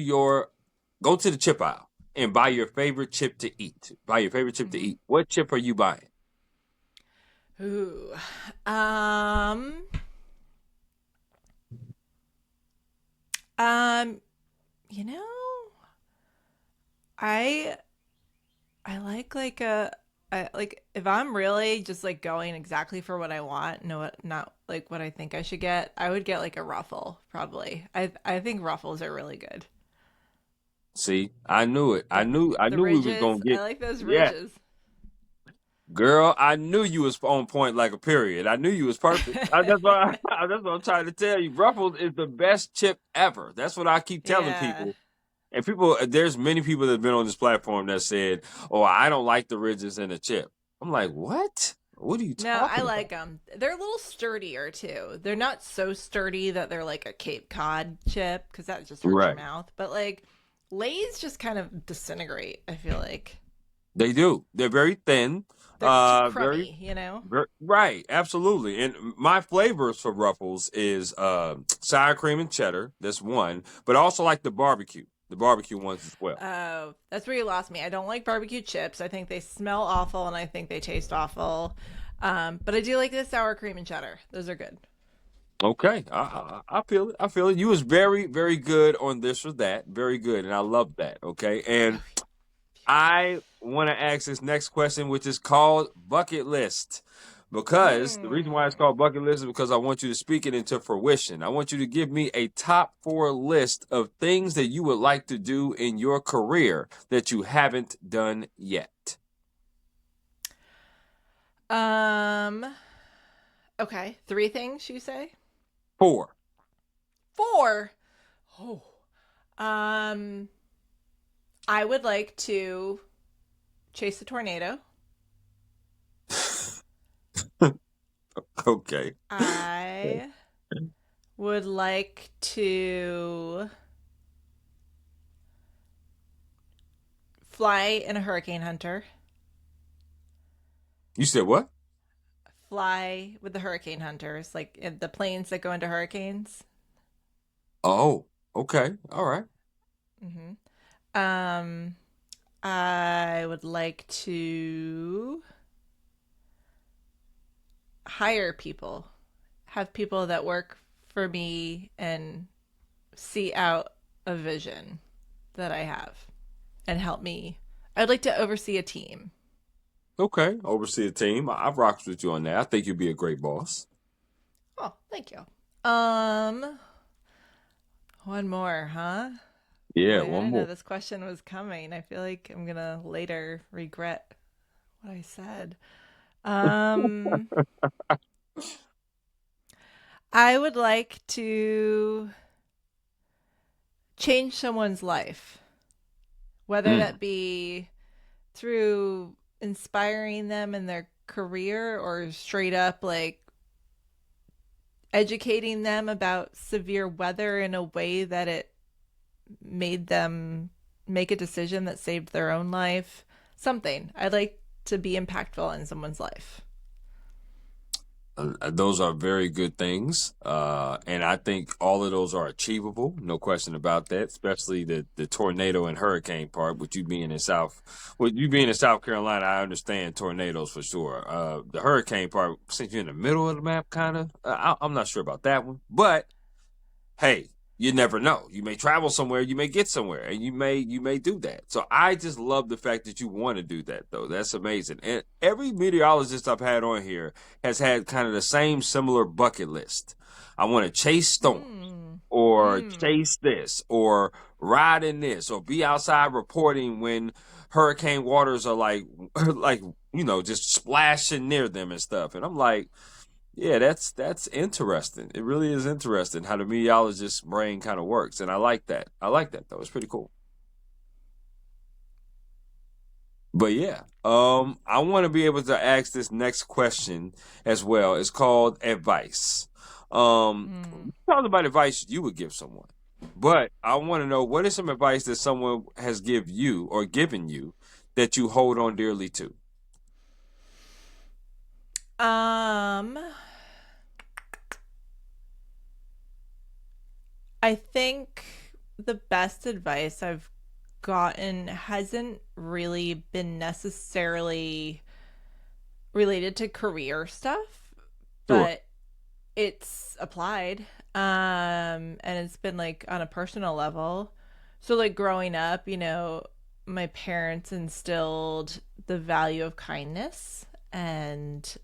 the chip aisle and buy your favorite chip to eat. Buy your favorite chip to Hmm. eat. What chip are you buying? Ooh. Um. Um. You know, I I like a I like if I'm really just like going exactly for what I want, no, not like what I think I should get. I would get like a ruffle probably. I think ruffles are really good. See, I knew it. I The knew I the knew we was gonna ridges. I get. like those Yeah, ridges. girl, I knew you was on point like a period. I knew you was perfect. That's what I'm trying to tell you. Ruffles is the best chip ever. That's what I keep telling Yeah. people. And there's many people that have been on this platform that said, "Oh, I don't like the ridges in the chip." I'm like, "What? What are you No, I talking like about?" them. They're a little sturdier too. They're not so sturdy that they're like a Cape Cod chip because that just hurts your Right. mouth. But like Lay's just kind of disintegrate. I feel like They do. They're very thin. they're too Very, crummy. You know. right. Absolutely. And my flavors for Ruffles is sour cream and cheddar. That's one. But I also like the barbecue. The barbecue ones as well. Oh, that's where you lost me. I don't like barbecue chips. I think they smell awful and I think they taste awful. But I do like the sour cream and cheddar. Those are good. Okay. I feel it. I feel it. You was very, very good on this or that. Very good. And I love that. Okay. And I want to ask this next question, which is called bucket list. Because the reason why it's Mm. called bucket list is because I want you to speak it into fruition. I want you to give me a top 4 list of things that you would like to do in your career that you haven't done yet. Um. Okay, 3 things you say. 4. 4. Oh. Um. I would like to chase a tornado. Okay. I would like to fly in a hurricane hunter. You said what? Fly with the hurricane hunters, like the planes that go into hurricanes. Oh. Okay. All right. Hmm Um, I would like to hire people, have people that work for me and see out a vision that I have and help me. I'd like to oversee a team. Okay. Oversee a team. I've rocked with you on that. I think you'd be a great boss. Oh, thank you. Um, one more, huh? Yeah. Boy, I One didn't know more. this question was coming. I feel like I'm gonna later regret what I said. Um, I would like to change someone's life, whether Mm. that be through inspiring them in their career or straight up like educating them about severe weather in a way that it made them make a decision that saved their own life. Something. I'd like to be impactful in someone's life. Those are very good things, and I think all of those are achievable. No question about that. Especially the tornado and hurricane part. With you being in South Carolina, I understand tornadoes for sure. The hurricane part, since you're in the middle of the map, kind of, I'm not sure about that one. But hey, you never know. You may travel somewhere, you may get somewhere, and you may do that. So I just love the fact that you want to do that, though. That's amazing. And every meteorologist I've had on here has had kind of the same similar bucket list. I want to chase storms, Mm. or Mm. chase this, or ride in this, or be outside reporting when hurricane waters are like like just splashing near them and stuff. And I'm like, yeah, that's interesting. It really is interesting how the meteorologist's brain kind of works, and I like that. I like that though. It's pretty cool. But yeah, I want to be able to ask this next question as well. It's called advice. Mm. Talk about advice you would give someone, but I want to know what is some advice that someone has give you or given you that you hold on dearly to. Um, I think the best advice I've gotten hasn't really been necessarily related to career stuff, Sure. but it's applied. And it's been like on a personal level. So like growing up, my parents instilled the value of kindness and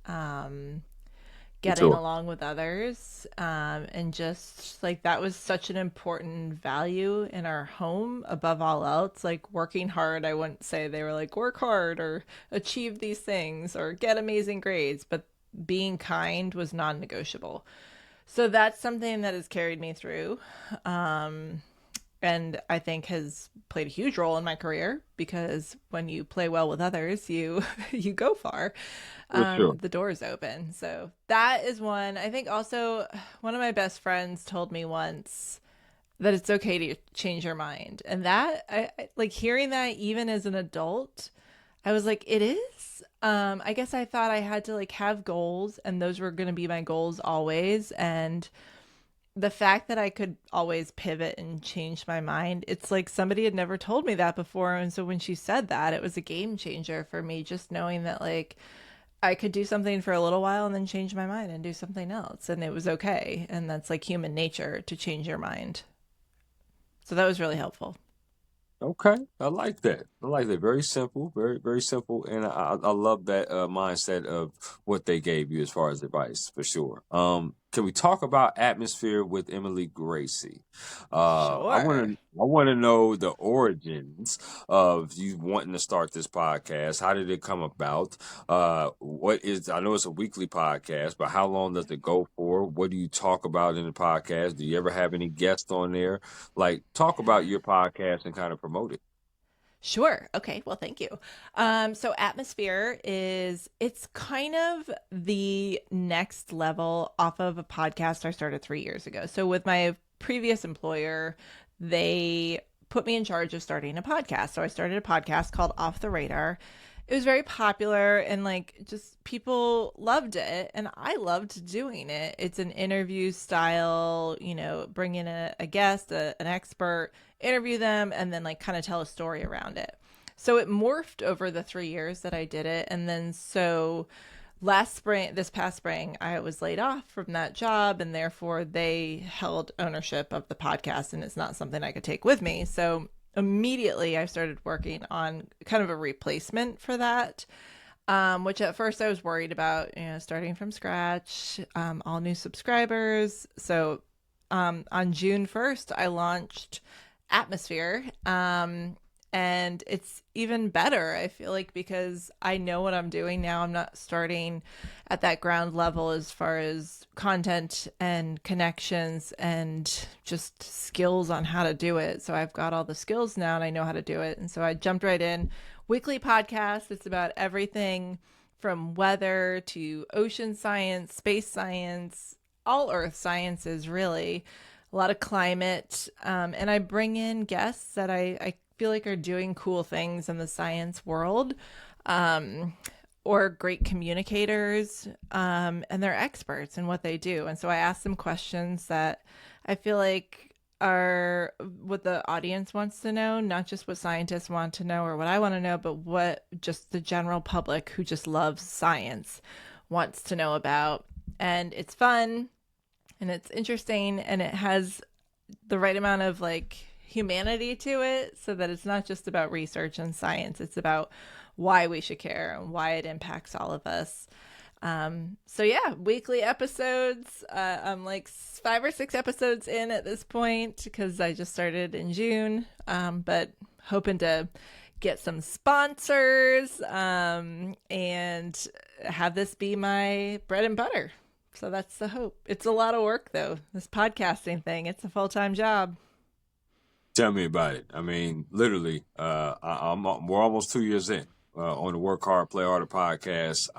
getting Sure. along with others, and just like that was such an important value in our home above all else. Like working hard, I wouldn't say they were like work hard or achieve these things or get amazing grades, but being kind was non-negotiable. So that's something that has carried me through, and I think has played a huge role in my career because when you play well with others, you you go far. For sure. The doors open. So that is one. I think also one of my best friends told me once that it's okay to change your mind, and that like hearing that even as an adult, I was like, it is. I guess I thought I had to like have goals, and those were going to be my goals always, and the fact that I could always pivot and change my mind, it's like somebody had never told me that before. And so when she said that, it was a game changer for me, just knowing that like I could do something for a little while and then change my mind and do something else. And it was okay. And that's like human nature to change your mind. So that was really helpful. Okay, I like that. I like that. Very simple, very very simple, and I love that mindset of what they gave you as far as advice for sure. Can we talk about atmosphere with Emily Gracey? Sure. I want to know the origins of you wanting to start this podcast. How did it come about? What is? I know it's a weekly podcast, but how long does it go for? What do you talk about in the podcast? Do you ever have any guests on there? Like, talk about your podcast and kind of promote it. Sure. Okay. Well, thank you. So Atmosphere it's kind of the next level off of a podcast I started 3 years ago. So with my previous employer, they put me in charge of starting a podcast. So I started a podcast called Off the Radar, it was very popular and like just people loved it and I loved doing it. It's an interview style, bring in a guest, an expert, interview them, and then like kind of tell a story around it. So it morphed over the 3 years that I did it. And then so this past spring, I was laid off from that job, and therefore they held ownership of the podcast, and it's not something I could take with me. So immediately I started working on kind of a replacement for that, which at first I was worried about, starting from scratch, all new subscribers. So on June 1st, I launched Atmosphere. And it's even better, I feel like, because I know what I'm doing now. I'm not starting at that ground level as far as content and connections and just skills on how to do it. So I've got all the skills now and I know how to do it. And so I jumped right in. Weekly podcast. It's about everything from weather to ocean science, space science, all earth sciences, really. A lot of climate. And I bring in guests that I feel like are doing cool things in the science world, or great communicators, and they're experts in what they do. And so I ask them questions that I feel like are what the audience wants to know, not just what scientists want to know or what I want to know, but what just the general public who just loves science wants to know about. And it's fun and it's interesting and it has the right amount of like humanity to it so that it's not just about research and science. It's about why we should care and why it impacts all of us. So yeah, weekly episodes. I'm like 5 or 6 episodes in at this point because I just started in June, but hoping to get some sponsors, and have this be my bread and butter. So that's the hope. It's a lot of work though. This podcasting thing, it's a full-time job. Tell me about it. I mean, literally, we're almost 2 years in on the Work Hard, Play Harder podcast.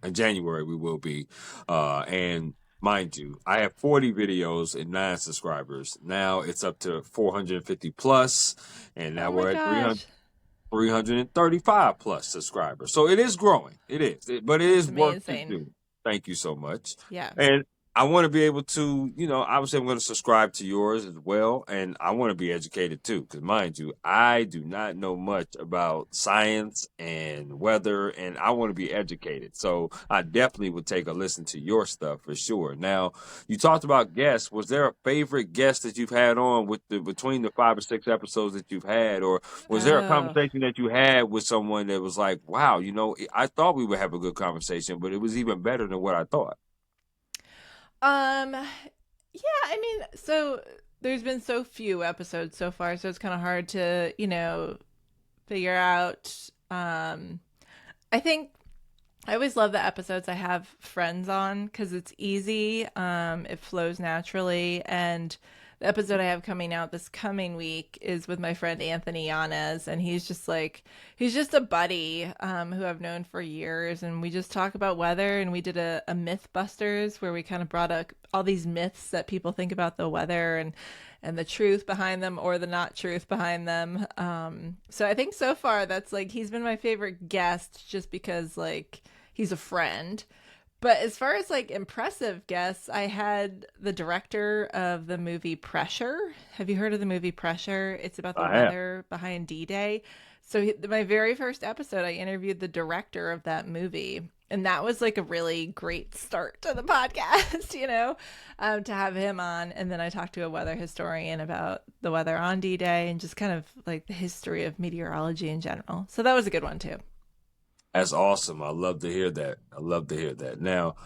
In January, we will be. And mind you, I have 40 videos and 9 subscribers. Now it's up to 450 plus, and now Oh my we're at gosh. 335 plus subscribers. So it is growing. It is. But it That's is work to amazing. do. Thank you so much. Yeah. And I want to be able to, obviously I'm going to subscribe to yours as well. And I want to be educated too. Because mind you, I do not know much about science and weather, and I want to be educated. So I definitely would take a listen to your stuff for sure. Now, you talked about guests. Was there a favorite guest that you've had on between the 5 or 6 episodes that you've had? Or was there a Oh. conversation that you had with someone that was like, wow, I thought we would have a good conversation, but it was even better than what I thought? Yeah, I mean, so there's been so few episodes so far, so it's kind of hard to, figure out. I think I always love the episodes I have friends on because it's easy. It flows naturally. And the episode I have coming out this coming week is with my friend Anthony Yanez. And he's just a buddy, who I've known for years. And we just talk about weather. And we did a Mythbusters where we kind of brought up all these myths that people think about the weather and the truth behind them or the not truth behind them. So I think so far that's like he's been my favorite guest just because like he's a friend. But as far as like impressive guests, I had the director of the movie Pressure. Have you heard of the movie Pressure? It's about the I have. weather behind D-Day. So my very first episode, I interviewed the director of that movie. And that was like a really great start to the podcast, to have him on. And then I talked to a weather historian about the weather on D-Day and just kind of like the history of meteorology in general. So that was a good one too. That's awesome. I love to hear that. I love to hear that. Now,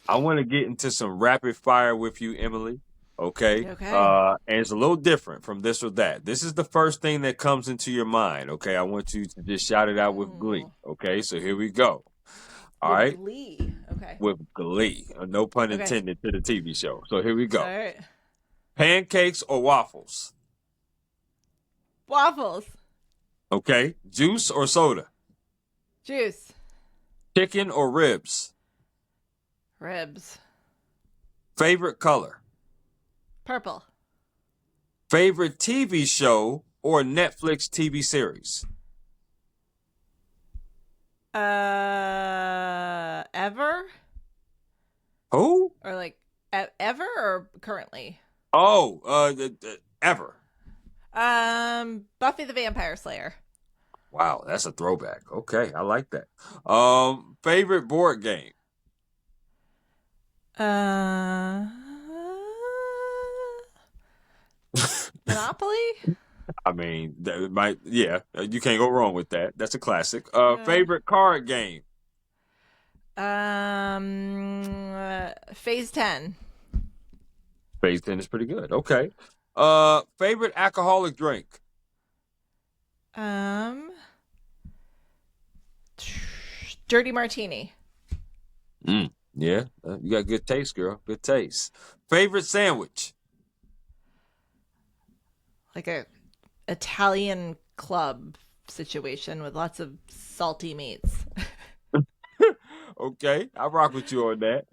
I want to get into some rapid fire with you, Emily. Okay. Okay. And it's a little different from this or that. This is the first thing that comes into your mind. Okay. I want you to just shout it out with glee. Oh, Okay. So here we go. All with right. glee. Okay. With glee. No pun Okay. intended to the TV show. So here we All go. right. Pancakes or waffles? Waffles. Okay. Juice or soda? Juice. Chicken or ribs? Ribs. Favorite color? Purple. Favorite TV show or Netflix TV series? Ever Who? or like ever or currently? Oh, ever. Buffy the Vampire Slayer. Wow, that's a throwback. Okay, I like that. Favorite board game? Uh, Monopoly. I mean, that might, yeah, you can't go wrong with that. That's a classic. Yeah. Favorite card game? Phase 10. Phase 10 is pretty good. Okay. Favorite alcoholic drink? Um, Dirty Martini. Yeah, you got good taste, girl. Good taste. Favorite sandwich? Like a Italian club situation with lots of salty meats. Okay, I rock with you on that.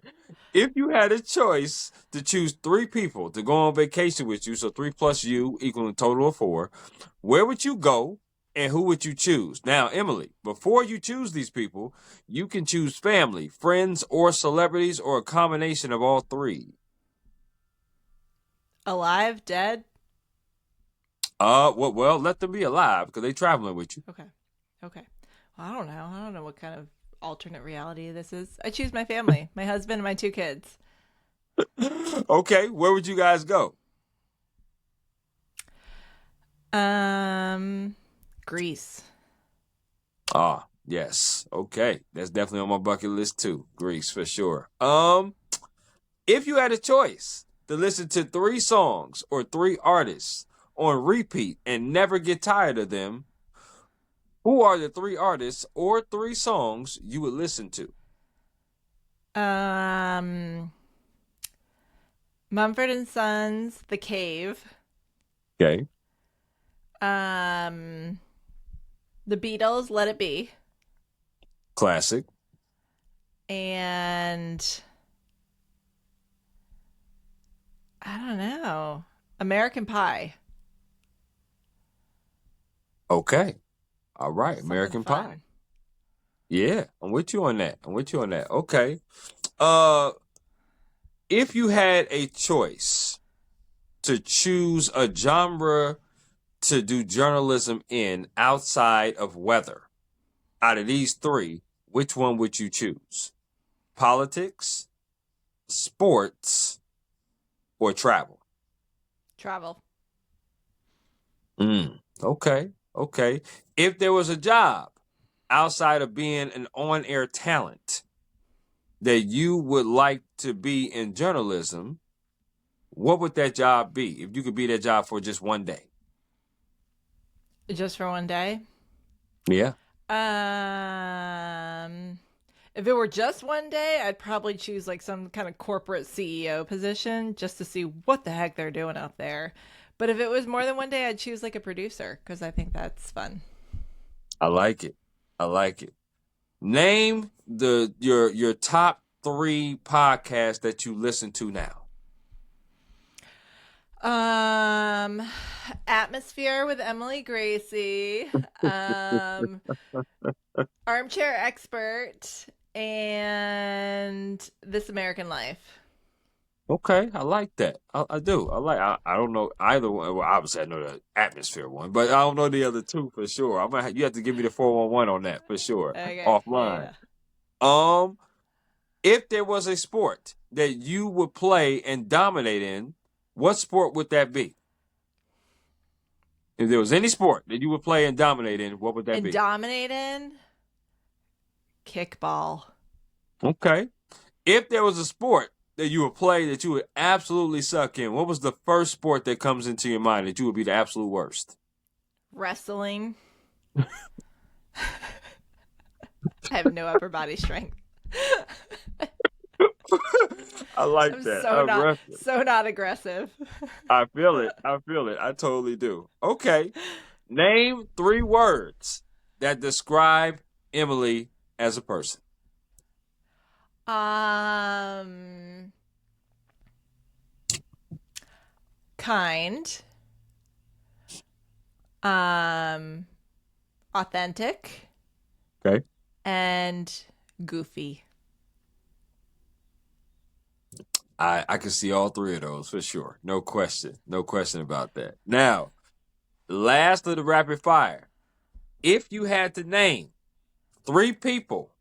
If you had a choice to choose three people to go on vacation with you, so three plus you equaling a total of four, where would you go and who would you choose? Now, Emily, before you choose these people, you can choose family, friends, or celebrities, or a combination of all three. Alive, dead. Well, let them be alive because they traveling with you. Okay. Okay. Well, I don't know. I don't know what kind of alternate reality this is. I choose my family, my husband and my two kids. Okay, where would you guys go? Um, Greece. Ah, yes. Okay, that's definitely on my bucket list too. Greece for sure. If you had a choice to listen to three songs or three artists on repeat and never get tired of them, who are the three artists or three songs you would listen to? Um, Mumford and Sons, The Cave. Okay. Um, The Beatles, Let It Be, Classic. and I don't know, American Pie. Okay. All right. Something American Pie. fun. Yeah, I'm with you on that. I'm with you on that. Okay. Uh, if you had a choice to choose a genre to do journalism in outside of weather, out of these three, which one would you choose? Politics, sports, or travel? Travel. Okay. Okay. If there was a job outside of being an on-air talent that you would like to be in journalism, what would that job be if you could be that job for just one day? Just for one day. Yeah. Um, if it were just one day, I'd probably choose like some kind of corporate CEO position just to see what the heck they're doing out there. But if it was more than one day, I'd choose like a producer because I think that's fun. I like it. I like it. Name your top three podcasts that you listen to now. Um, Atmosphere with Emily Gracey, Armchair Expert, and This American Life. Okay, I like that. I do. I don't know either one. Well, obviously I know the atmosphere one, but I don't know the other two for sure. You have to give me the 411 on that for sure. Okay, Offline. yeah. Um, if there was a sport that you would play and dominate in, what sport would that be? If there was any sport that you would play and dominate in, what would that And be? dominating kickball. Okay. If there was a sport that you would play that you would absolutely suck in, what was the first sport that comes into your mind that you would be the absolute worst? Wrestling. I have no upper body strength. I like I'm that. so not aggressive. I feel it. I feel it. I totally do. Okay. Name three words that describe Emily as a person. Um, kind. Um, authentic Okay. and goofy. I can see all three of those for sure. No question. No question about that. Now, last of the rapid fire. If you had to name 3 people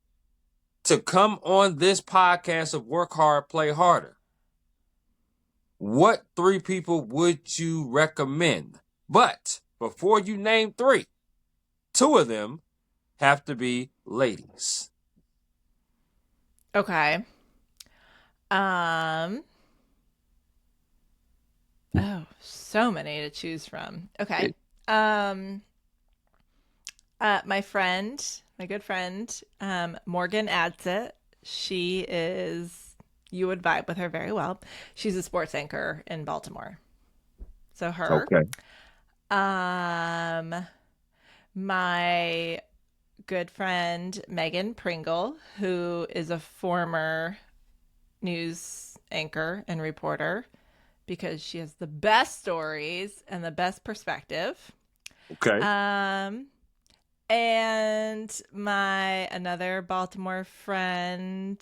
to come on this podcast of Work Hard, Play Harder, what 3 people would you recommend? But before you name 3, 2 of them have to be ladies. Okay. Um. Oh, so many to choose from. Okay. It- Um. My good friend, Morgan Adsit. She is. You would vibe with her very well. She's a sports anchor in Baltimore. So her. Okay. Um. My good friend Megan Pringle, who is a former news anchor and reporter, because she has the best stories and the best perspective. Okay. Um, and my another Baltimore friend,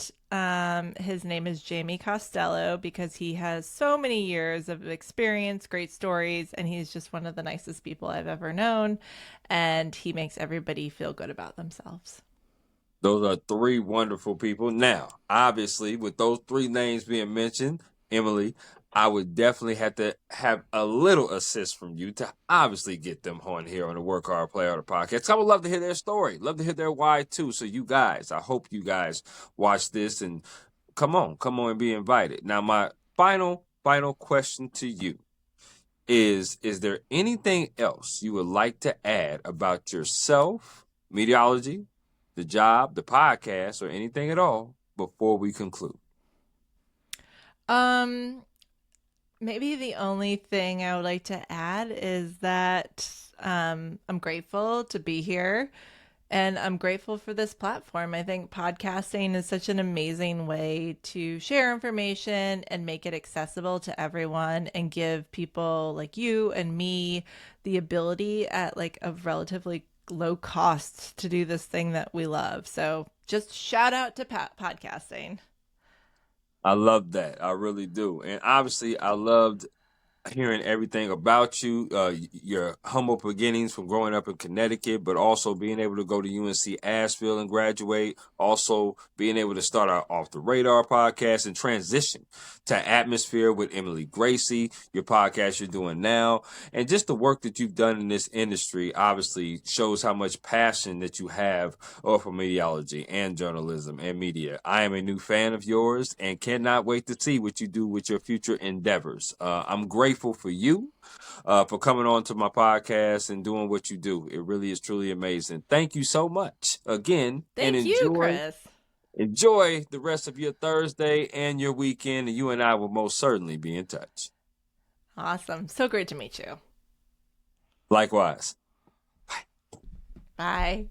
his name is Jamie Costello, because he has so many years of experience, great stories, and he's just one of the nicest people I've ever known. And he makes everybody feel good about themselves. Those are 3 wonderful people. Now, obviously, with those 3 names being mentioned, Emily, I would definitely have to have a little assist from you to obviously get them on here on the Work Hard, Play Harder podcast. I would love to hear their story, love to hear their why too. So you guys, I hope you guys watch this and come on and be invited. Now, my final question to you is there anything else you would like to add about yourself, meteorology, the job, the podcast, or anything at all before we conclude? Um, Maybe the only thing I would like to add is that I'm grateful to be here and I'm grateful for this platform. I think podcasting is such an amazing way to share information and make it accessible to everyone and give people like you and me the ability at like a relatively low cost to do this thing that we love. So just shout out to podcasting. I love that. I really do. And obviously, I loved hearing everything about you, your humble beginnings from growing up in Connecticut, but also being able to go to UNC Asheville and graduate, also being able to start our Off the Radar podcast and transition to Atmosphere with Emily Gracey, your podcast you're doing now, and just the work that you've done in this industry obviously shows how much passion that you have for meteorology and journalism and media. I am a new fan of yours and cannot wait to see what you do with your future endeavors. I'm grateful for you for coming on to my podcast and doing what you do. It really is truly amazing. Thank you so much again, and Thank you, Chris. enjoy the rest of your Thursday and your weekend. And you and I will most certainly be in touch. Awesome. So great to meet you. Likewise. Bye.